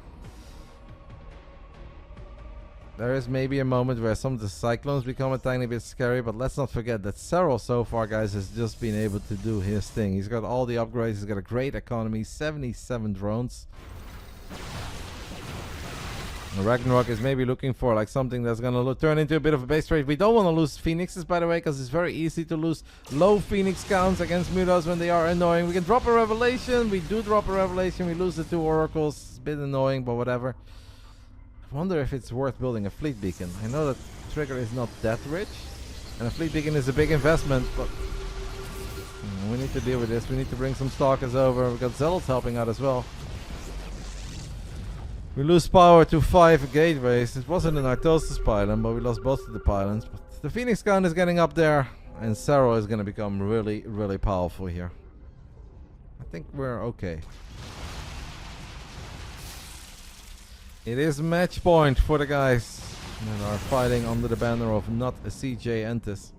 There is maybe a moment where some of the Cyclones become a tiny bit scary, but let's not forget that Serral so far, guys, has just been able to do his thing. He's got all the upgrades, he's got a great economy, 77 drones. Ragnarok is maybe looking for like something that's gonna turn into a bit of a base trade. We don't want to lose Phoenixes, by the way, because it's very easy to lose low Phoenix counts against Mudas when they are annoying. We can drop a Revelation. We do drop a Revelation. We lose the 2 Oracles. It's a bit annoying, but whatever. I wonder if it's worth building a Fleet Beacon. I know that Trigger is not that rich, and a Fleet Beacon is a big investment, but we need to deal with this. We need to bring some Stalkers over. We've got Zealots helping out as well. We lose power to 5 gateways. It wasn't an Artosis pylon, but we lost both of the pylons. But the Phoenix count is getting up there, and Serral is going to become really, really powerful here. I think we're okay. It is match point for the guys that are fighting under the banner of Not CJ Entus.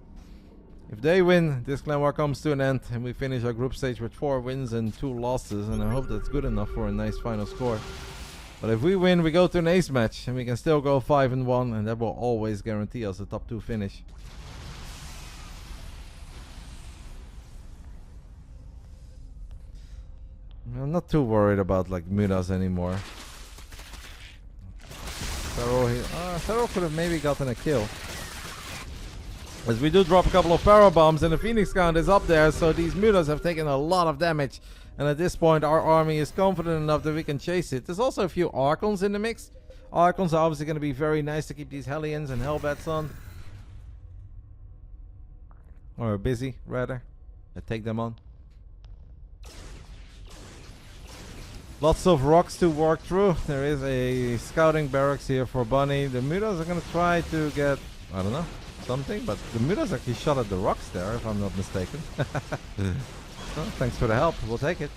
If they win, this clan war comes to an end, and we finish our group stage with 4 wins and 2 losses, and I hope that's good enough for a nice final score. But if we win, we go to an ace match, and we can still go 5-1, and that will always guarantee us a top 2 finish. I'm not too worried about like mutas anymore. Serral could have maybe gotten a kill. As we do drop a couple of power bombs, and the Phoenix count is up there, so these mutas have taken a lot of damage. And at this point our army is confident enough that we can chase it. There's also a few Archons in the mix. Archons are obviously going to be very nice to keep these Hellions and Hellbats on. Or busy, rather. Take them on. Lots of rocks to work through. There is a scouting barracks here for Bunny. The mutas are going to try to get, I don't know, something. But the mutas actually shot at the rocks there, if I'm not mistaken. Well, thanks for the help. We'll take it.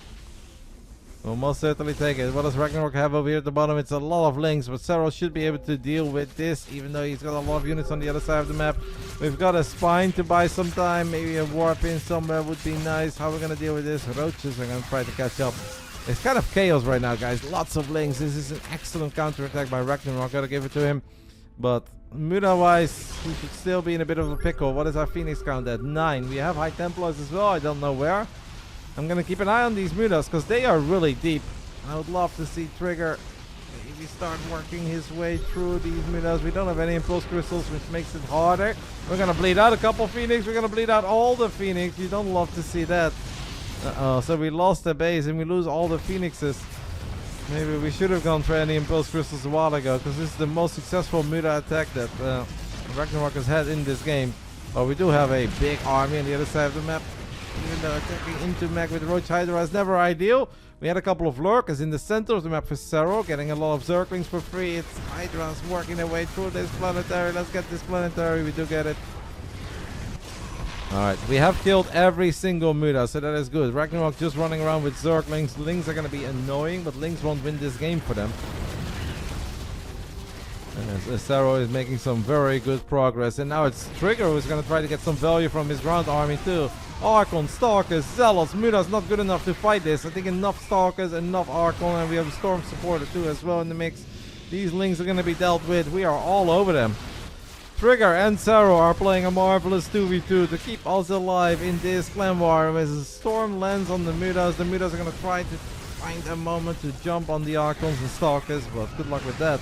We'll most certainly take it. What does Ragnarok have over here at the bottom? It's a lot of links, but Serral should be able to deal with this, even though he's got a lot of units on the other side of the map. We've got a spine to buy some time. Maybe a warp in somewhere would be nice. How are we going to deal with this? Roaches are going to try to catch up. It's kind of chaos right now, guys. Lots of links. This is an excellent counterattack by Ragnarok. Gotta give it to him. But muta-wise, we should still be in a bit of a pickle. What is our Phoenix count at? 9. We have High Templars as well. I don't know where. I'm gonna keep an eye on these mutas because they are really deep. I would love to see Trigger maybe start working his way through these mutas. We don't have any impulse crystals, which makes it harder. We're gonna bleed out a couple Phoenix. We're gonna bleed out all the Phoenix. You don't love to see that. So we lost the base and we lose all the Phoenixes. Maybe we should have gone for any impulse crystals a while ago, because this is the most successful muta attack that Ragnarok has had in this game. But we do have a big army on the other side of the map. Even though attacking into mech with Roach Hydra is never ideal. We had a couple of lurkers in the center of the map for Serral, getting a lot of Zerglings for free. It's Hydras working their way through this planetary. Let's get this planetary. We do get it. Alright, we have killed every single muta, so that is good. Ragnarok just running around with Zerglings. Lings are going to be annoying, but Lings won't win this game for them. And Serral is making some very good progress. And now it's Trigger who's going to try to get some value from his ground army too. Archon, Stalkers, Zealots, mutas not good enough to fight this. I think enough Stalkers, enough Archon, and we have a Storm Supporter too as well in the mix. These Lings are going to be dealt with. We are all over them. Trigger and Serral are playing a marvelous 2v2 to keep us alive in this clan war. As a storm lands on the mutas are going to try to find a moment to jump on the Archons and Stalkers, but good luck with that.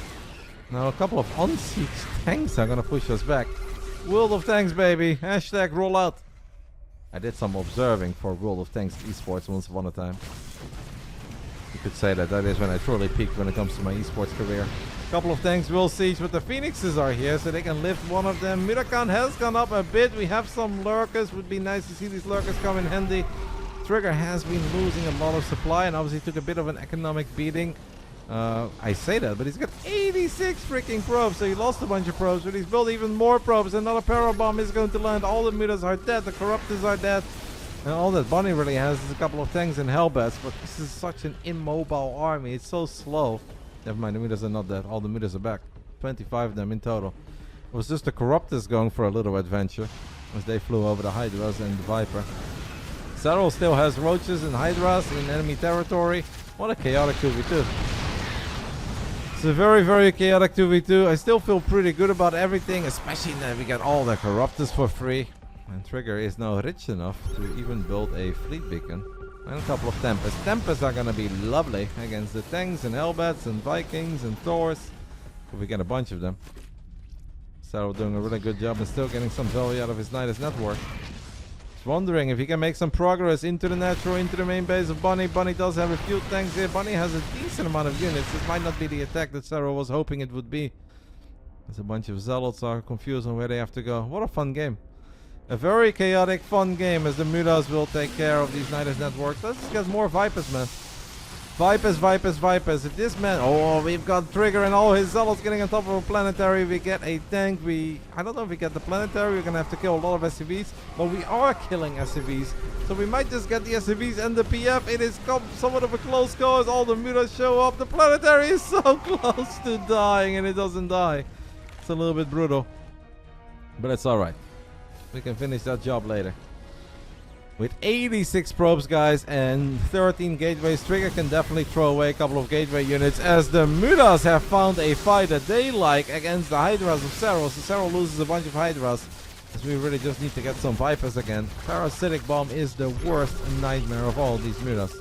Now a couple of unsieged tanks are going to push us back. World of Tanks, baby. Hashtag roll out. I did some observing for World of Tanks esports once upon a time. You could say that is when I truly peaked when it comes to my esports career. Couple of tanks will siege, but the Phoenixes are here, so they can lift one of them. Muta count has gone up a bit. We have some lurkers. Would be nice to see these lurkers come in handy. Trigger has been losing a lot of supply and obviously took a bit of an economic beating. I say that, but he's got 86 freaking probes, so he lost a bunch of probes, but he's built even more probes. Another power bomb is going to land. All the mutas are dead. The Corruptors are dead. And all that Bunny really has is a couple of tanks and Hellbats, but this is such an immobile army. It's so slow. Never mind, the mutas are not dead. All the mutas are back. 25 of them in total. It was just the Corruptors going for a little adventure as they flew over the Hydras and the Viper. Serral still has Roaches and Hydras in enemy territory. What a chaotic 2v2. It's a very, very chaotic 2v2. I still feel pretty good about everything, especially that we got all the Corruptors for free. And Trigger is now rich enough to even build a fleet beacon. And a couple of Tempests. Tempests are going to be lovely against the tanks and Hellbats and Vikings and Thors. If we get a bunch of them. Serral doing a really good job and still getting some value out of his Nidus network. Just wondering if he can make some progress into the natural, into the main base of Bunny. Bunny does have a few tanks here. Bunny has a decent amount of units. This might not be the attack that Serral was hoping it would be. There's a bunch of Zealots are confused on where they have to go. What a fun game. A very chaotic, fun game as the mutas will take care of these Nidus networks. Let's get more Vipers, man. Vipers, Vipers, Vipers. If this man... Oh, we've got Trigger and all his zealots getting on top of a planetary. We get a tank. I don't know if we get the planetary. We're going to have to kill a lot of SCVs. But we are killing SCVs. So we might just get the SCVs and the PF. It is somewhat of a close call as all the mutas show up. The planetary is so close to dying and it doesn't die. It's a little bit brutal. But it's alright. We can finish that job later. With 86 probes, guys, and 13 gateways, Trigger can definitely throw away a couple of gateway units, as the mutas have found a fight that they like against the Hydras of Serral. So Serral loses a bunch of Hydras, as we really just need to get some Vipers again. Parasitic Bomb is the worst nightmare of all these mutas.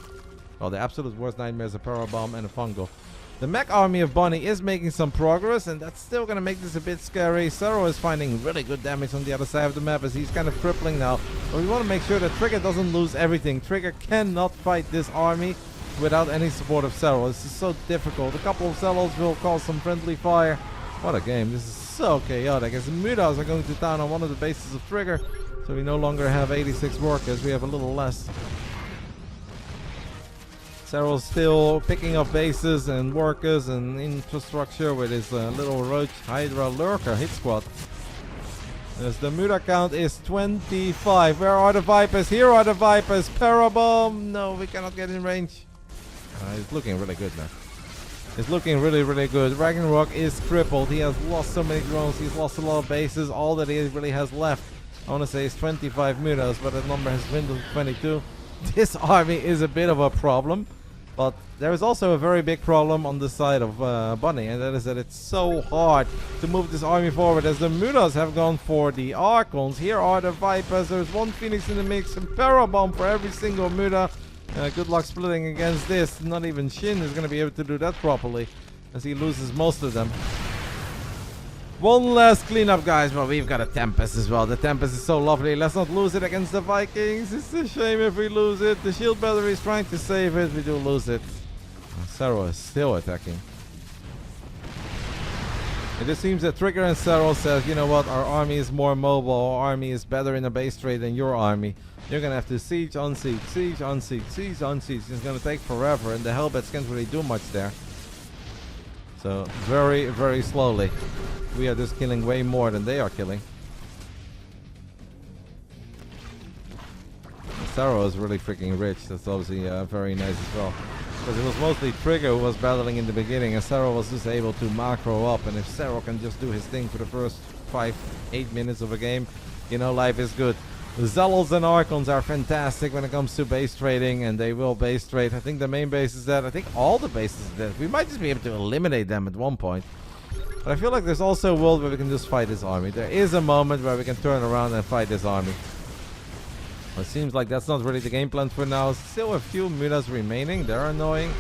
Well, the absolute worst nightmare is a Parabomb and a Fungal. The mech army of Bunny is making some progress, and that's still going to make this a bit scary. Serral is finding really good damage on the other side of the map, as he's kind of crippling now. But we want to make sure that Trigger doesn't lose everything. Trigger cannot fight this army without any support of Serral. This is so difficult. A couple of Serrals will cause some friendly fire. What a game. This is so chaotic, as the mutas are going to town on one of the bases of Trigger. So we no longer have 86 workers. We have a little less. Serral's still picking up bases and workers and infrastructure with his little Roach Hydra Lurker hit squad. As the muta count is 25. Where are the Vipers? Here are the Vipers. Parabomb. No, we cannot get in range. It's looking really good now. It's looking really, really good. Ragnarok is crippled. He has lost so many drones. He's lost a lot of bases. All that he really has left, I want to say, is 25 mutas, but that number has dwindled to 22. This army is a bit of a problem. But there is also a very big problem on the side of Bunny, and that is that it's so hard to move this army forward, as the mutas have gone for the Archons. Here are the Vipers. There's one Phoenix in the mix, and Parabomb for every single muta. Good luck splitting against this. Not even Shin is going to be able to do that properly, as he loses most of them. One last cleanup, guys. Well, we've got a Tempest as well. The Tempest is so lovely. Let's not lose it against the Vikings. It's a shame if we lose it. The shield battery is trying to save it. We do lose it. Serral is still attacking. It just seems that Trigger and Serral says, you know what, our army is more mobile. Our army is better in a base trade than your army. You're going to have to siege on siege, siege on siege, siege on siege. It's going to take forever, and the Hellbats can't really do much there. So, very, very slowly. We are just killing way more than they are killing. Serral is really freaking rich. That's obviously very nice as well. Because it was mostly Trigger who was battling in the beginning, and Serral was just able to macro up. And if Serral can just do his thing for the first 5-8 minutes of a game, you know, life is good. The Zealots and Archons are fantastic when it comes to base trading, and they will base trade. I think the main base is dead. I think all the bases are dead. We might just be able to eliminate them at one point. But I feel like there's also a world where we can just fight this army. There is a moment where we can turn around and fight this army. It seems like that's not really the game plan for now. Still a few mutas remaining. They're annoying.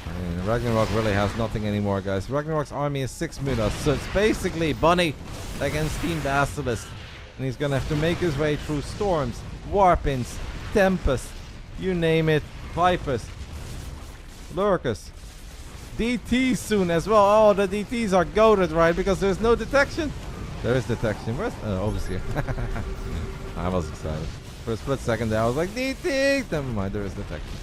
And Ragnarok really has nothing anymore, guys. Ragnarok's army is 6 mutas. So it's basically Bunny against Team Basilisk. And he's gonna have to make his way through storms, warpins, tempest, you name it, vipers, lurkers, DTs soon as well. Oh, the DTs are goated, right? Because there's no detection. There is detection. Where's obviously. I was excited. For a split second there, I was like, DT! Never mind, there is detection.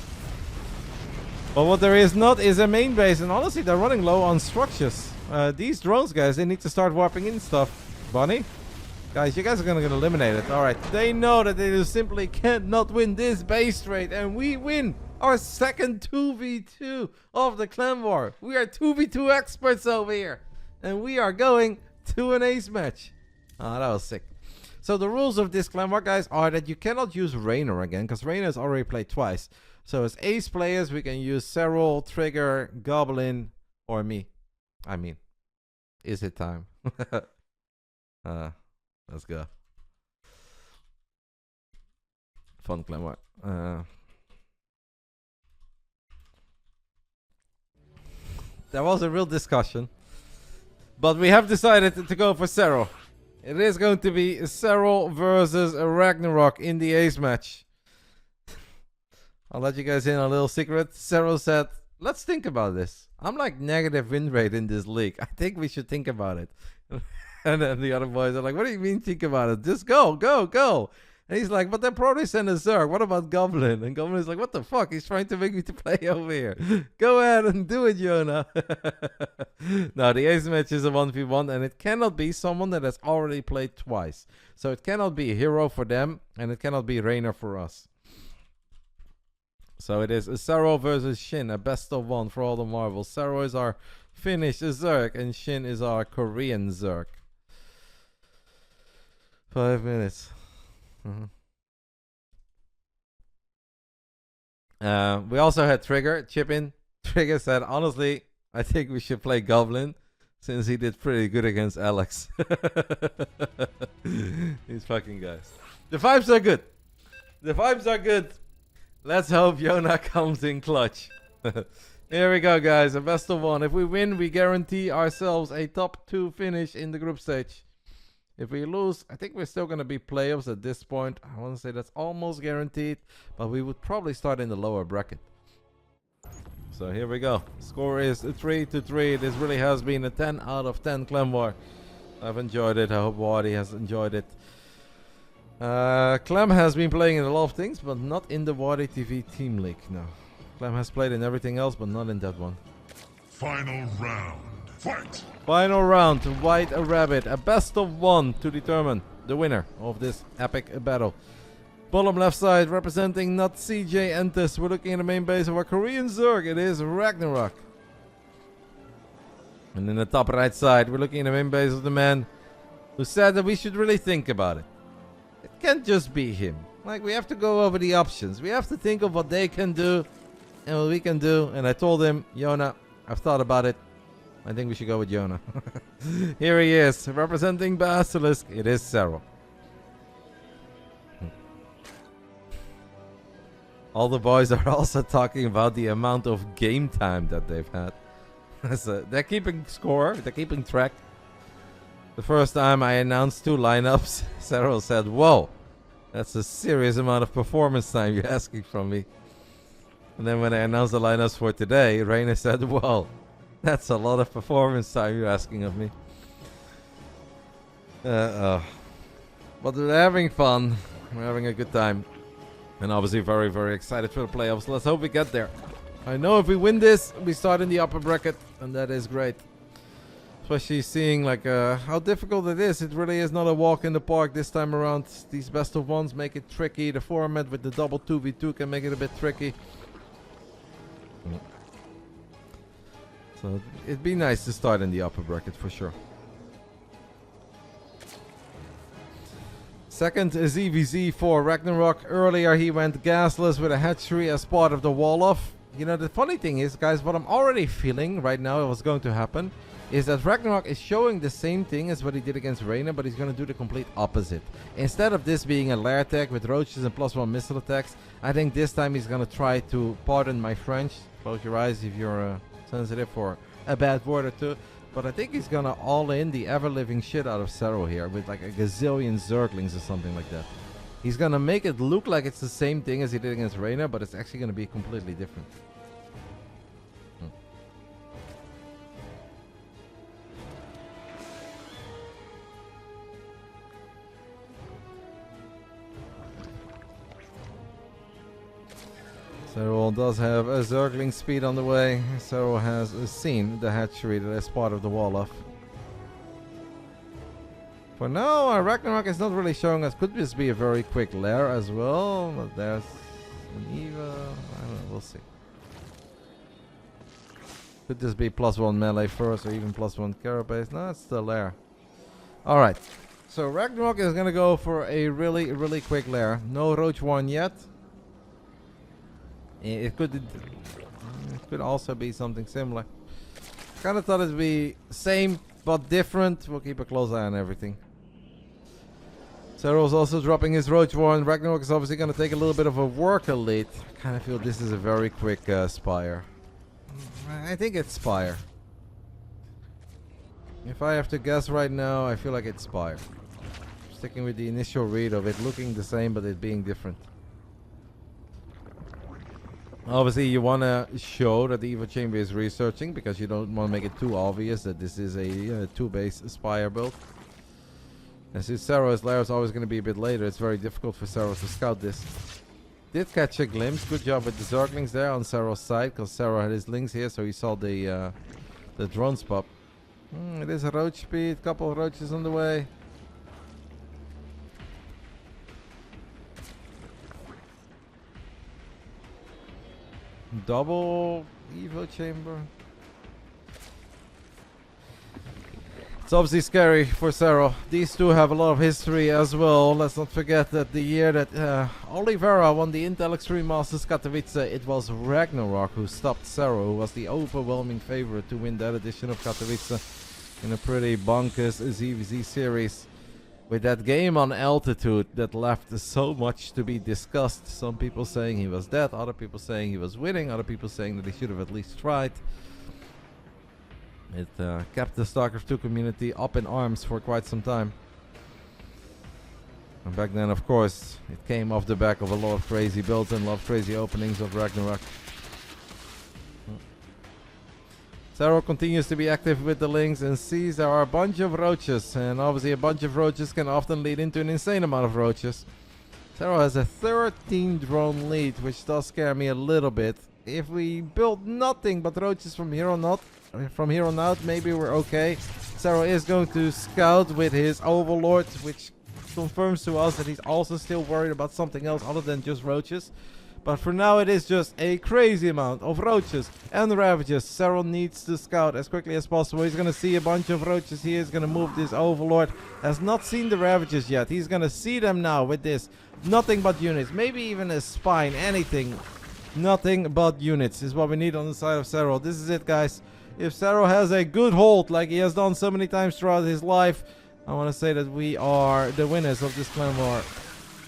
But what there is not is a main base, and honestly, they're running low on structures. These drones, guys, they need to start warping in stuff. Bunny? Guys, you guys are gonna get eliminated. Alright, they know that they just simply cannot win this base trade, and we win our second 2v2 of the clan war. We are 2v2 experts over here, and we are going to an ace match. Ah, that was sick. So the rules of this clan war, guys, are that you cannot use Reynor again, because Reynor has already played twice. So as ace players, we can use Serral, Trigger, Goblin, or me. I mean, is it time? Let's go. Fun clan war. There was a real discussion, but we have decided to go for Serral. It is going to be Serral versus Ragnarok in the ace match. I'll let you guys in on a little secret. Serral said, let's think about this. I'm like negative win rate in this league. I think we should think about it. And then the other boys are like, what do you mean think about it? Just go, go, go. And he's like, but they're probably send a Zerg. What about Goblin? And Goblin is like, what the fuck? He's trying to make me to play over here. Go ahead and do it, Jonah. No, the ace match is a 1v1, and it cannot be someone that has already played twice. So it cannot be a hero for them, and it cannot be Reynor for us. So it is a Serral versus Shin, a best of one for all the marbles. Serral is our Finnish Zerg, and Shin is our Korean Zerg. 5 minutes. We also had Trigger chip in. Trigger said, honestly, I think we should play Goblin since he did pretty good against Alex. These fucking guys. The vibes are good. The vibes are good. Let's hope Jonah comes in clutch. Here we go, guys. A best of one. If we win, we guarantee ourselves a top 2 finish in the group stage. If we lose, I think we're still going to be playoffs at this point. I want to say that's almost guaranteed, but we would probably start in the lower bracket. So here we go. Score is 3-3. This really has been a 10 out of 10 Clan War. I've enjoyed it. I hope Wardi has enjoyed it. Clem has been playing in a lot of things, but not in the WardiTV Team League. No. Clem has played in everything else, but not in that one. Final round. Fight! Final round to White a Rabbit. A best of one to determine the winner of this epic battle. Bottom left side representing Not CJ Entus. We're looking at the main base of our Korean Zerg. It is Ragnarok. And in the top right side, we're looking at the main base of the man who said that we should really think about it. It can't just be him. Like, we have to go over the options. We have to think of what they can do and what we can do. And I told him, Jonah, I've thought about it. I think we should go with Jonah. Here he is, representing Basilisk. It is Serral. All the boys are also talking about the amount of game time that they've had. They're keeping score. They're keeping track. The first time I announced 2 lineups, Serral said, whoa, that's a serious amount of performance time you're asking from me. And then when I announced the lineups for today, Reynor said, whoa, that's a lot of performance time you're asking of me. But we're having fun. We're having a good time. And obviously very, very excited for the playoffs. Let's hope we get there. I know if we win this, we start in the upper bracket. And that is great. Especially seeing like how difficult it is. It really is not a walk in the park this time around. These best of ones make it tricky. The format with the double 2v2 can make it a bit tricky. So it'd be nice to start in the upper bracket for sure. Second is EVZ for Ragnarok. Earlier he went gasless with a hatchery as part of the wall-off. You know, the funny thing is, guys, what I'm already feeling right now what's going to happen is that Ragnarok is showing the same thing as what he did against Reynor, but he's going to do the complete opposite. Instead of this being a lair attack with roaches and +1 missile attacks, I think this time he's going to try to, pardon my French, close your eyes if you're sensitive for a bad word or two, but I think he's going to all in the ever-living shit out of Serral here with like a gazillion Zerglings or something like that. He's going to make it look like it's the same thing as he did against Reynor, but it's actually going to be completely different. Serral does have a Zergling speed on the way. Serral has seen the hatchery that is part of the wall-off. For now, Ragnarok is not really showing us. Could this be a very quick lair as well? But there's an Eva. I don't know, we'll see. Could this be +1 melee first or even +1 carapace? No, it's the lair. Alright. So Ragnarok is going to go for a really, really quick lair. No Roach Warren yet. It could also be something similar. Kind of thought it'd be same but different. We'll keep a close eye on everything. Serral's also dropping his Roach Warren. Ragnarok is obviously going to take a little bit of a worker lead. I kind of feel this is a very quick Spire. I think it's Spire. If I have to guess right now, I feel like it's Spire. Sticking with the initial read of it looking the same but it being different. Obviously, you want to show that the Evo Chamber is researching because you don't want to make it too obvious that this is a 2-base Spire build. And since Serral's lair is always going to be a bit later, it's very difficult for Serral to scout this. Did catch a glimpse. Good job with the Zerglings there on Serral's side, because Serral had his links here, so he saw the drones pop. It is a roach speed. Couple of roaches on the way. Double Evo chamber. It's obviously scary for Serral. These two have a lot of history as well. Let's not forget that the year that Oliveira won the Intel Extreme Masters Katowice, it was Ragnarok who stopped Serral, who was the overwhelming favorite to win that edition of Katowice in a pretty bonkers ZVZ series. With that game on altitude that left so much to be discussed. Some people saying he was dead, other people saying he was winning, other people saying that he should have at least tried. It kept the Starcraft 2 community up in arms for quite some time. And back then, of course, it came off the back of a lot of crazy builds and a lot of crazy openings of Ragnarok. Serral continues to be active with the links and sees there are a bunch of roaches. And obviously a bunch of roaches can often lead into an insane amount of roaches. Serral has a 13 drone lead, which does scare me a little bit. If we build nothing but roaches from here on out, maybe we're okay. Serral is going to scout with his Overlord, which confirms to us that he's also still worried about something else other than just roaches. But for now it is just a crazy amount of roaches and ravages. Serral needs to scout as quickly as possible. He's going to see a bunch of roaches here. He's going to move this Overlord. Has not seen the ravages yet. He's going to see them now with this. Nothing but units. Maybe even a spine. Anything. Nothing but units is what we need on the side of Serral. This is it, guys. If Serral has a good hold like he has done so many times throughout his life, I want to say that we are the winners of this clan war.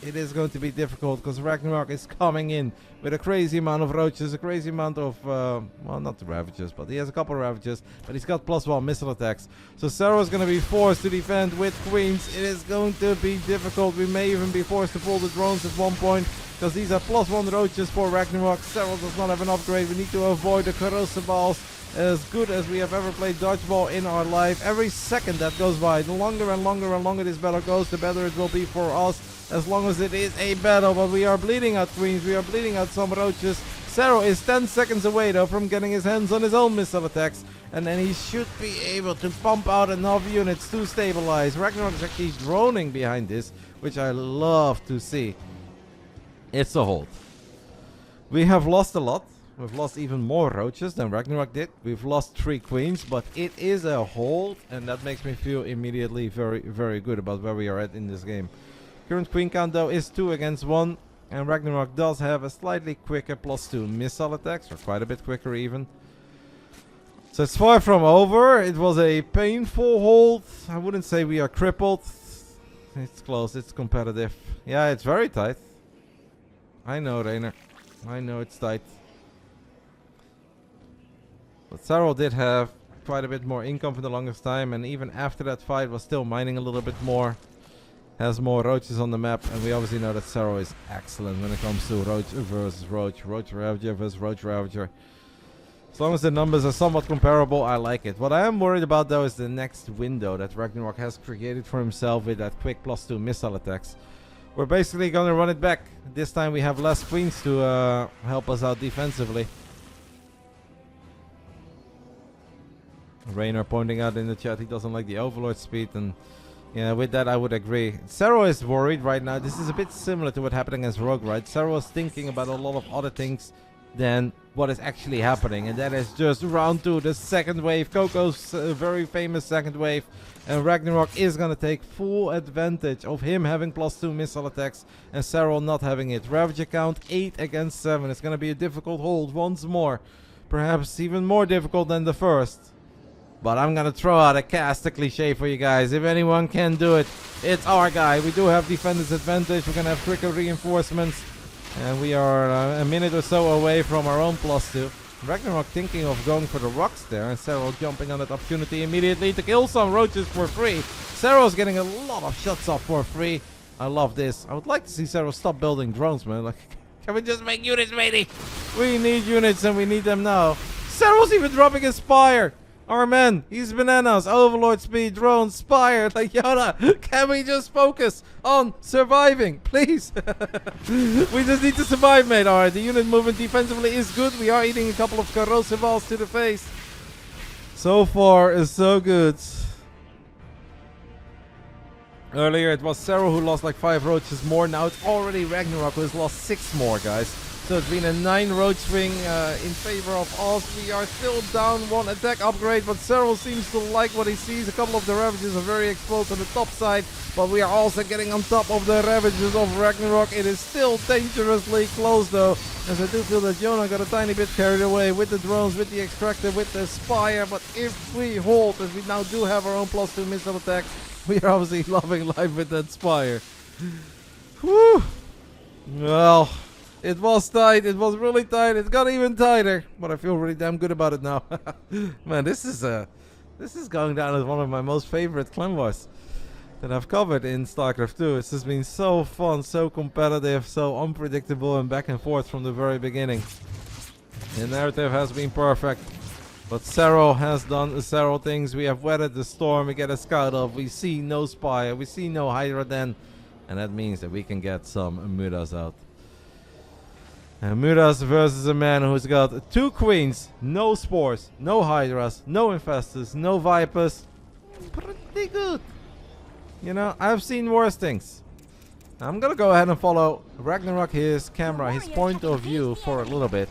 It is going to be difficult because Ragnarok is coming in with a crazy amount of roaches, a crazy amount of, well, not the ravages, but he has a couple of ravages, but he's got +1 missile attacks. So Serral is going to be forced to defend with queens. It is going to be difficult. We may even be forced to pull the drones at one point because these are +1 roaches for Ragnarok. Serral does not have an upgrade. We need to avoid the corrosive balls. As good as we have ever played dodgeball in our life. Every second that goes by, the longer and longer and longer this battle goes, the better it will be for us. As long as it is a battle, but we are bleeding out queens, we are bleeding out some roaches. Serral is 10 seconds away though from getting his hands on his own missile attacks. And then he should be able to pump out enough units to stabilize. Ragnarok is actually droning behind this, which I love to see. It's a hold. We have lost a lot. We've lost even more roaches than Ragnarok did. We've lost 3 queens, but it is a hold, and that makes me feel immediately very, very good about where we are at in this game. Current queen count though is 2 against 1, and Ragnarok does have a slightly quicker +2 missile attacks, or quite a bit quicker even. So it's far from over. It was a painful hold. I wouldn't say we are crippled. It's close, it's competitive. Yeah, it's very tight. I know, Reynor. I know it's tight. But Serral did have quite a bit more income for the longest time, and even after that fight was still mining a little bit more. Has more roaches on the map, and we obviously know that Serral is excellent when it comes to roach versus roach, roach ravager versus roach ravager. As long as the numbers are somewhat comparable, I like it. What I am worried about though is the next window that Ragnarok has created for himself with that quick +2 missile attacks. We're basically gonna run it back. This time we have less queens to help us out defensively. Reynor pointing out in the chat he doesn't like the Overlord speed, and yeah, with that I would agree. Serral is worried right now. This is a bit similar to what happened against Rogue, right? Serral is thinking about a lot of other things than what is actually happening, and that is just round 2, the second wave, Coco's very famous second wave, and Ragnarok is gonna take full advantage of him having +2 missile attacks and Serral not having it. Ravager count 8 against 7. It's gonna be a difficult hold once more, perhaps even more difficult than the first. But I'm going to throw out a cast, a cliche for you guys. If anyone can do it, it's our guy. We do have defender's advantage. We're going to have quicker reinforcements. And we are a minute or so away from our own +2. Ragnarok thinking of going for the rocks there. And Serral jumping on that opportunity immediately to kill some roaches for free. Serral's getting a lot of shots off for free. I love this. I would like to see Serral stop building drones, man. Like, can we just make units, matey? We need units and we need them now. Serral's even dropping a Spire. Our man, he's bananas. Overlord speed, drone, spire. Like, Yoda, can we just focus on surviving, please? We just need to survive, mate. Alright, the unit movement defensively is good. We are eating a couple of corrosive balls to the face. So far, is so good. Earlier, it was Serral who lost like 5 roaches more. Now it's already Ragnarok who has lost 6 more, guys. So it's been a 9 roach swing in favor of us. We are still down 1 attack upgrade, but Serral seems to like what he sees. A couple of the Ravages are very exposed on the top side, but we are also getting on top of the Ravages of Ragnarok. It is still dangerously close though, as I do feel that Jonah got a tiny bit carried away with the drones, with the extractor, with the spire. But if we hold, as we now do have our own +2 missile attacks, we are obviously loving life with that spire. Whew. Well, it was tight. It was really tight. It got even tighter, but I feel really damn good about it now. Man, this is going down as one of my most favorite clan wars that I've covered in Starcraft 2. It's just been so fun, so competitive, so unpredictable, and back and forth from the very beginning. The narrative has been perfect. But Serral has done Serral things. We have weathered the storm. We get a scout off. We see no spire. We see no RotterdaM. And that means that we can get some Mudas out. And Mudas versus a man who's got 2 queens, no spores, no hydras, no infestors, no vipers. Pretty good. You know, I've seen worse things. I'm gonna go ahead and follow Ragnarok, his camera, his point of view for a little bit.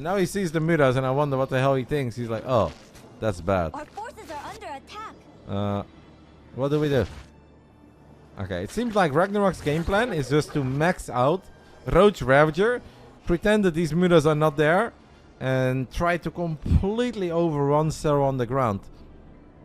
Now he sees the Mudas and I wonder what the hell he thinks. He's like, oh, that's bad. Our forces are under attack. What do we do? Okay, it seems like Ragnarok's game plan is just to max out Roach Ravager, pretend that these Mudas are not there, and try to completely overrun Serral on the ground.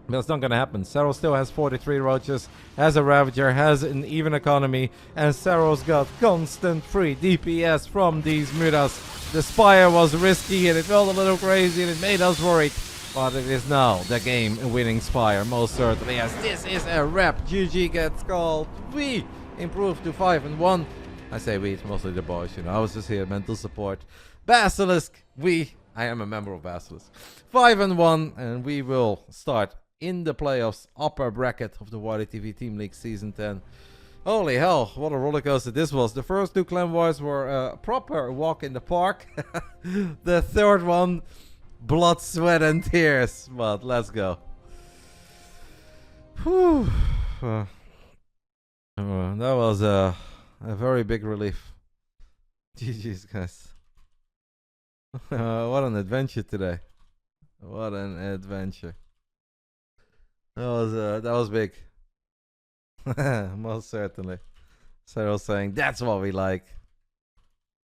But that's not gonna happen. Serral still has 43 roaches, has a Ravager, has an even economy, and Serral's got constant free DPS from these Mudas. The spire was risky and it felt a little crazy and it made us worried. But it is now the game-winning spire, most certainly, as this is a wrap. GG gets called. We improved to 5-1. I say we, it's mostly the boys, you know. I was just here, mental support. Basilisk, I am a member of Basilisk. 5-1, and we will start in the playoffs, upper bracket of the WardiTV Team League Season 10. Holy hell, what a roller coaster this was. The first 2 clan wars were a proper walk in the park. The third one, blood, sweat, and tears. But let's go. Whew. That was a very big relief. GG's, guys. What an adventure today. What an adventure. That was big. Most certainly. Serral saying that's what we like.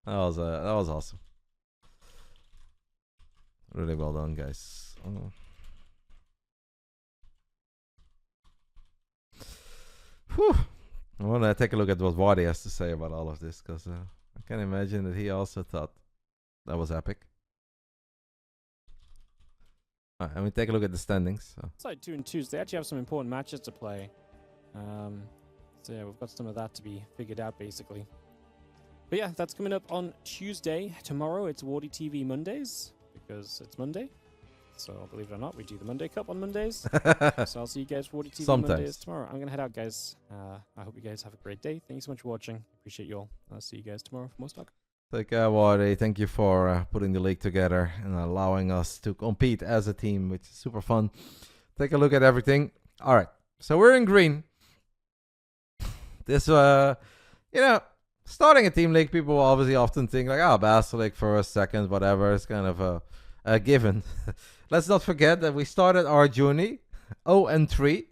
That was awesome. Really well done, guys. Whew. I want to take a look at what Wardi has to say about all of this, because I can imagine that he also thought that was epic. Alright, let me take a look at the standings. Side 2 and Tuesday, they actually have some important matches to play. So yeah, we've got some of that to be figured out, basically. But yeah, that's coming up on Tuesday. Tomorrow, it's WardiTV Mondays, because it's Monday. So believe it or not, we do the Monday Cup on Mondays. So I'll see you guys for WardiTV Mondays tomorrow. I'm going to head out, guys. I hope you guys have a great day. Thank you so much for watching. Appreciate you all. I'll see you guys tomorrow for more stock. Take care, Wardi. Thank you for putting the league together and allowing us to compete as a team, which is super fun. Take a look at everything. All right, so we're in green. This, you know, starting a team league, people obviously often think like, oh, Basilisk first, second, whatever. It's kind of a given. Let's not forget that we started our journey 0-3,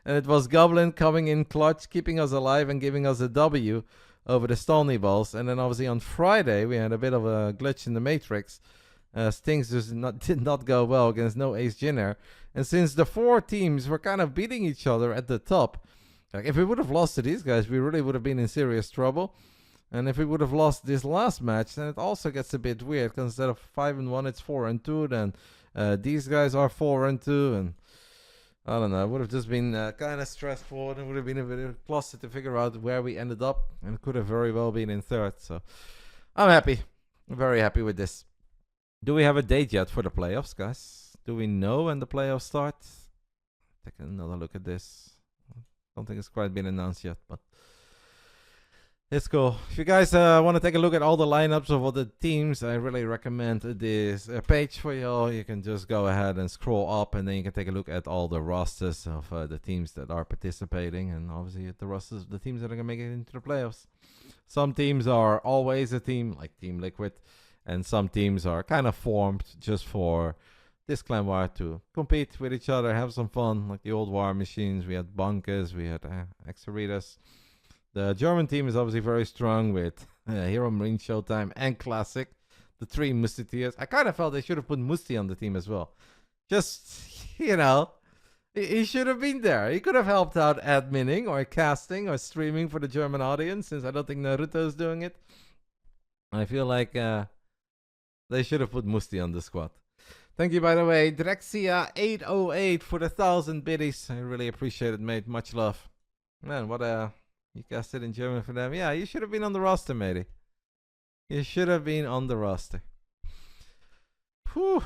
and it was Goblin coming in clutch, keeping us alive and giving us a W over the Stony Balls. And then obviously on Friday we had a bit of a glitch in the Matrix, as things just did not go well against no Ace Jinner. And since the 4 teams were kind of beating each other at the top, like if we would have lost to these guys, we really would have been in serious trouble. And if we would have lost this last match, then it also gets a bit weird, because instead of 5-1 it's 4-2. Then these guys are 4-2, and I don't know, it would have just been kind of stressful, and it would have been a bit of a cluster to figure out where we ended up, and it could have very well been in third. So I'm happy. I'm very happy with this. Do we have a date yet for the playoffs, guys? Do we know when the playoffs start? Take another look at this. Don't think it's quite been announced yet, but it's cool. If you guys want to take a look at all the lineups of all the teams, I really recommend this page for y'all. You can just go ahead and scroll up, and then you can take a look at all the rosters of the teams that are participating, and obviously the rosters of the teams that are going to make it into the playoffs. Some teams are always a team, like Team Liquid, and some teams are kind of formed just for this clan war to compete with each other, have some fun, like the old war machines. We had Bunkers, we had Exaritas. The German team is obviously very strong with Hero Marine Showtime and Classic, the 3 Musketeers. I kind of felt they should have put Musti on the team as well. Just, you know, he should have been there. He could have helped out adminning or casting or streaming for the German audience, since I don't think Naruto is doing it. I feel like they should have put Musti on the squad. Thank you, by the way, Drexia808 for the 1,000 biddies. I really appreciate it, mate. Much love. Man, what a... You cast it in German for them. Yeah, you should have been on the roster, matey. You should have been on the roster. Whew.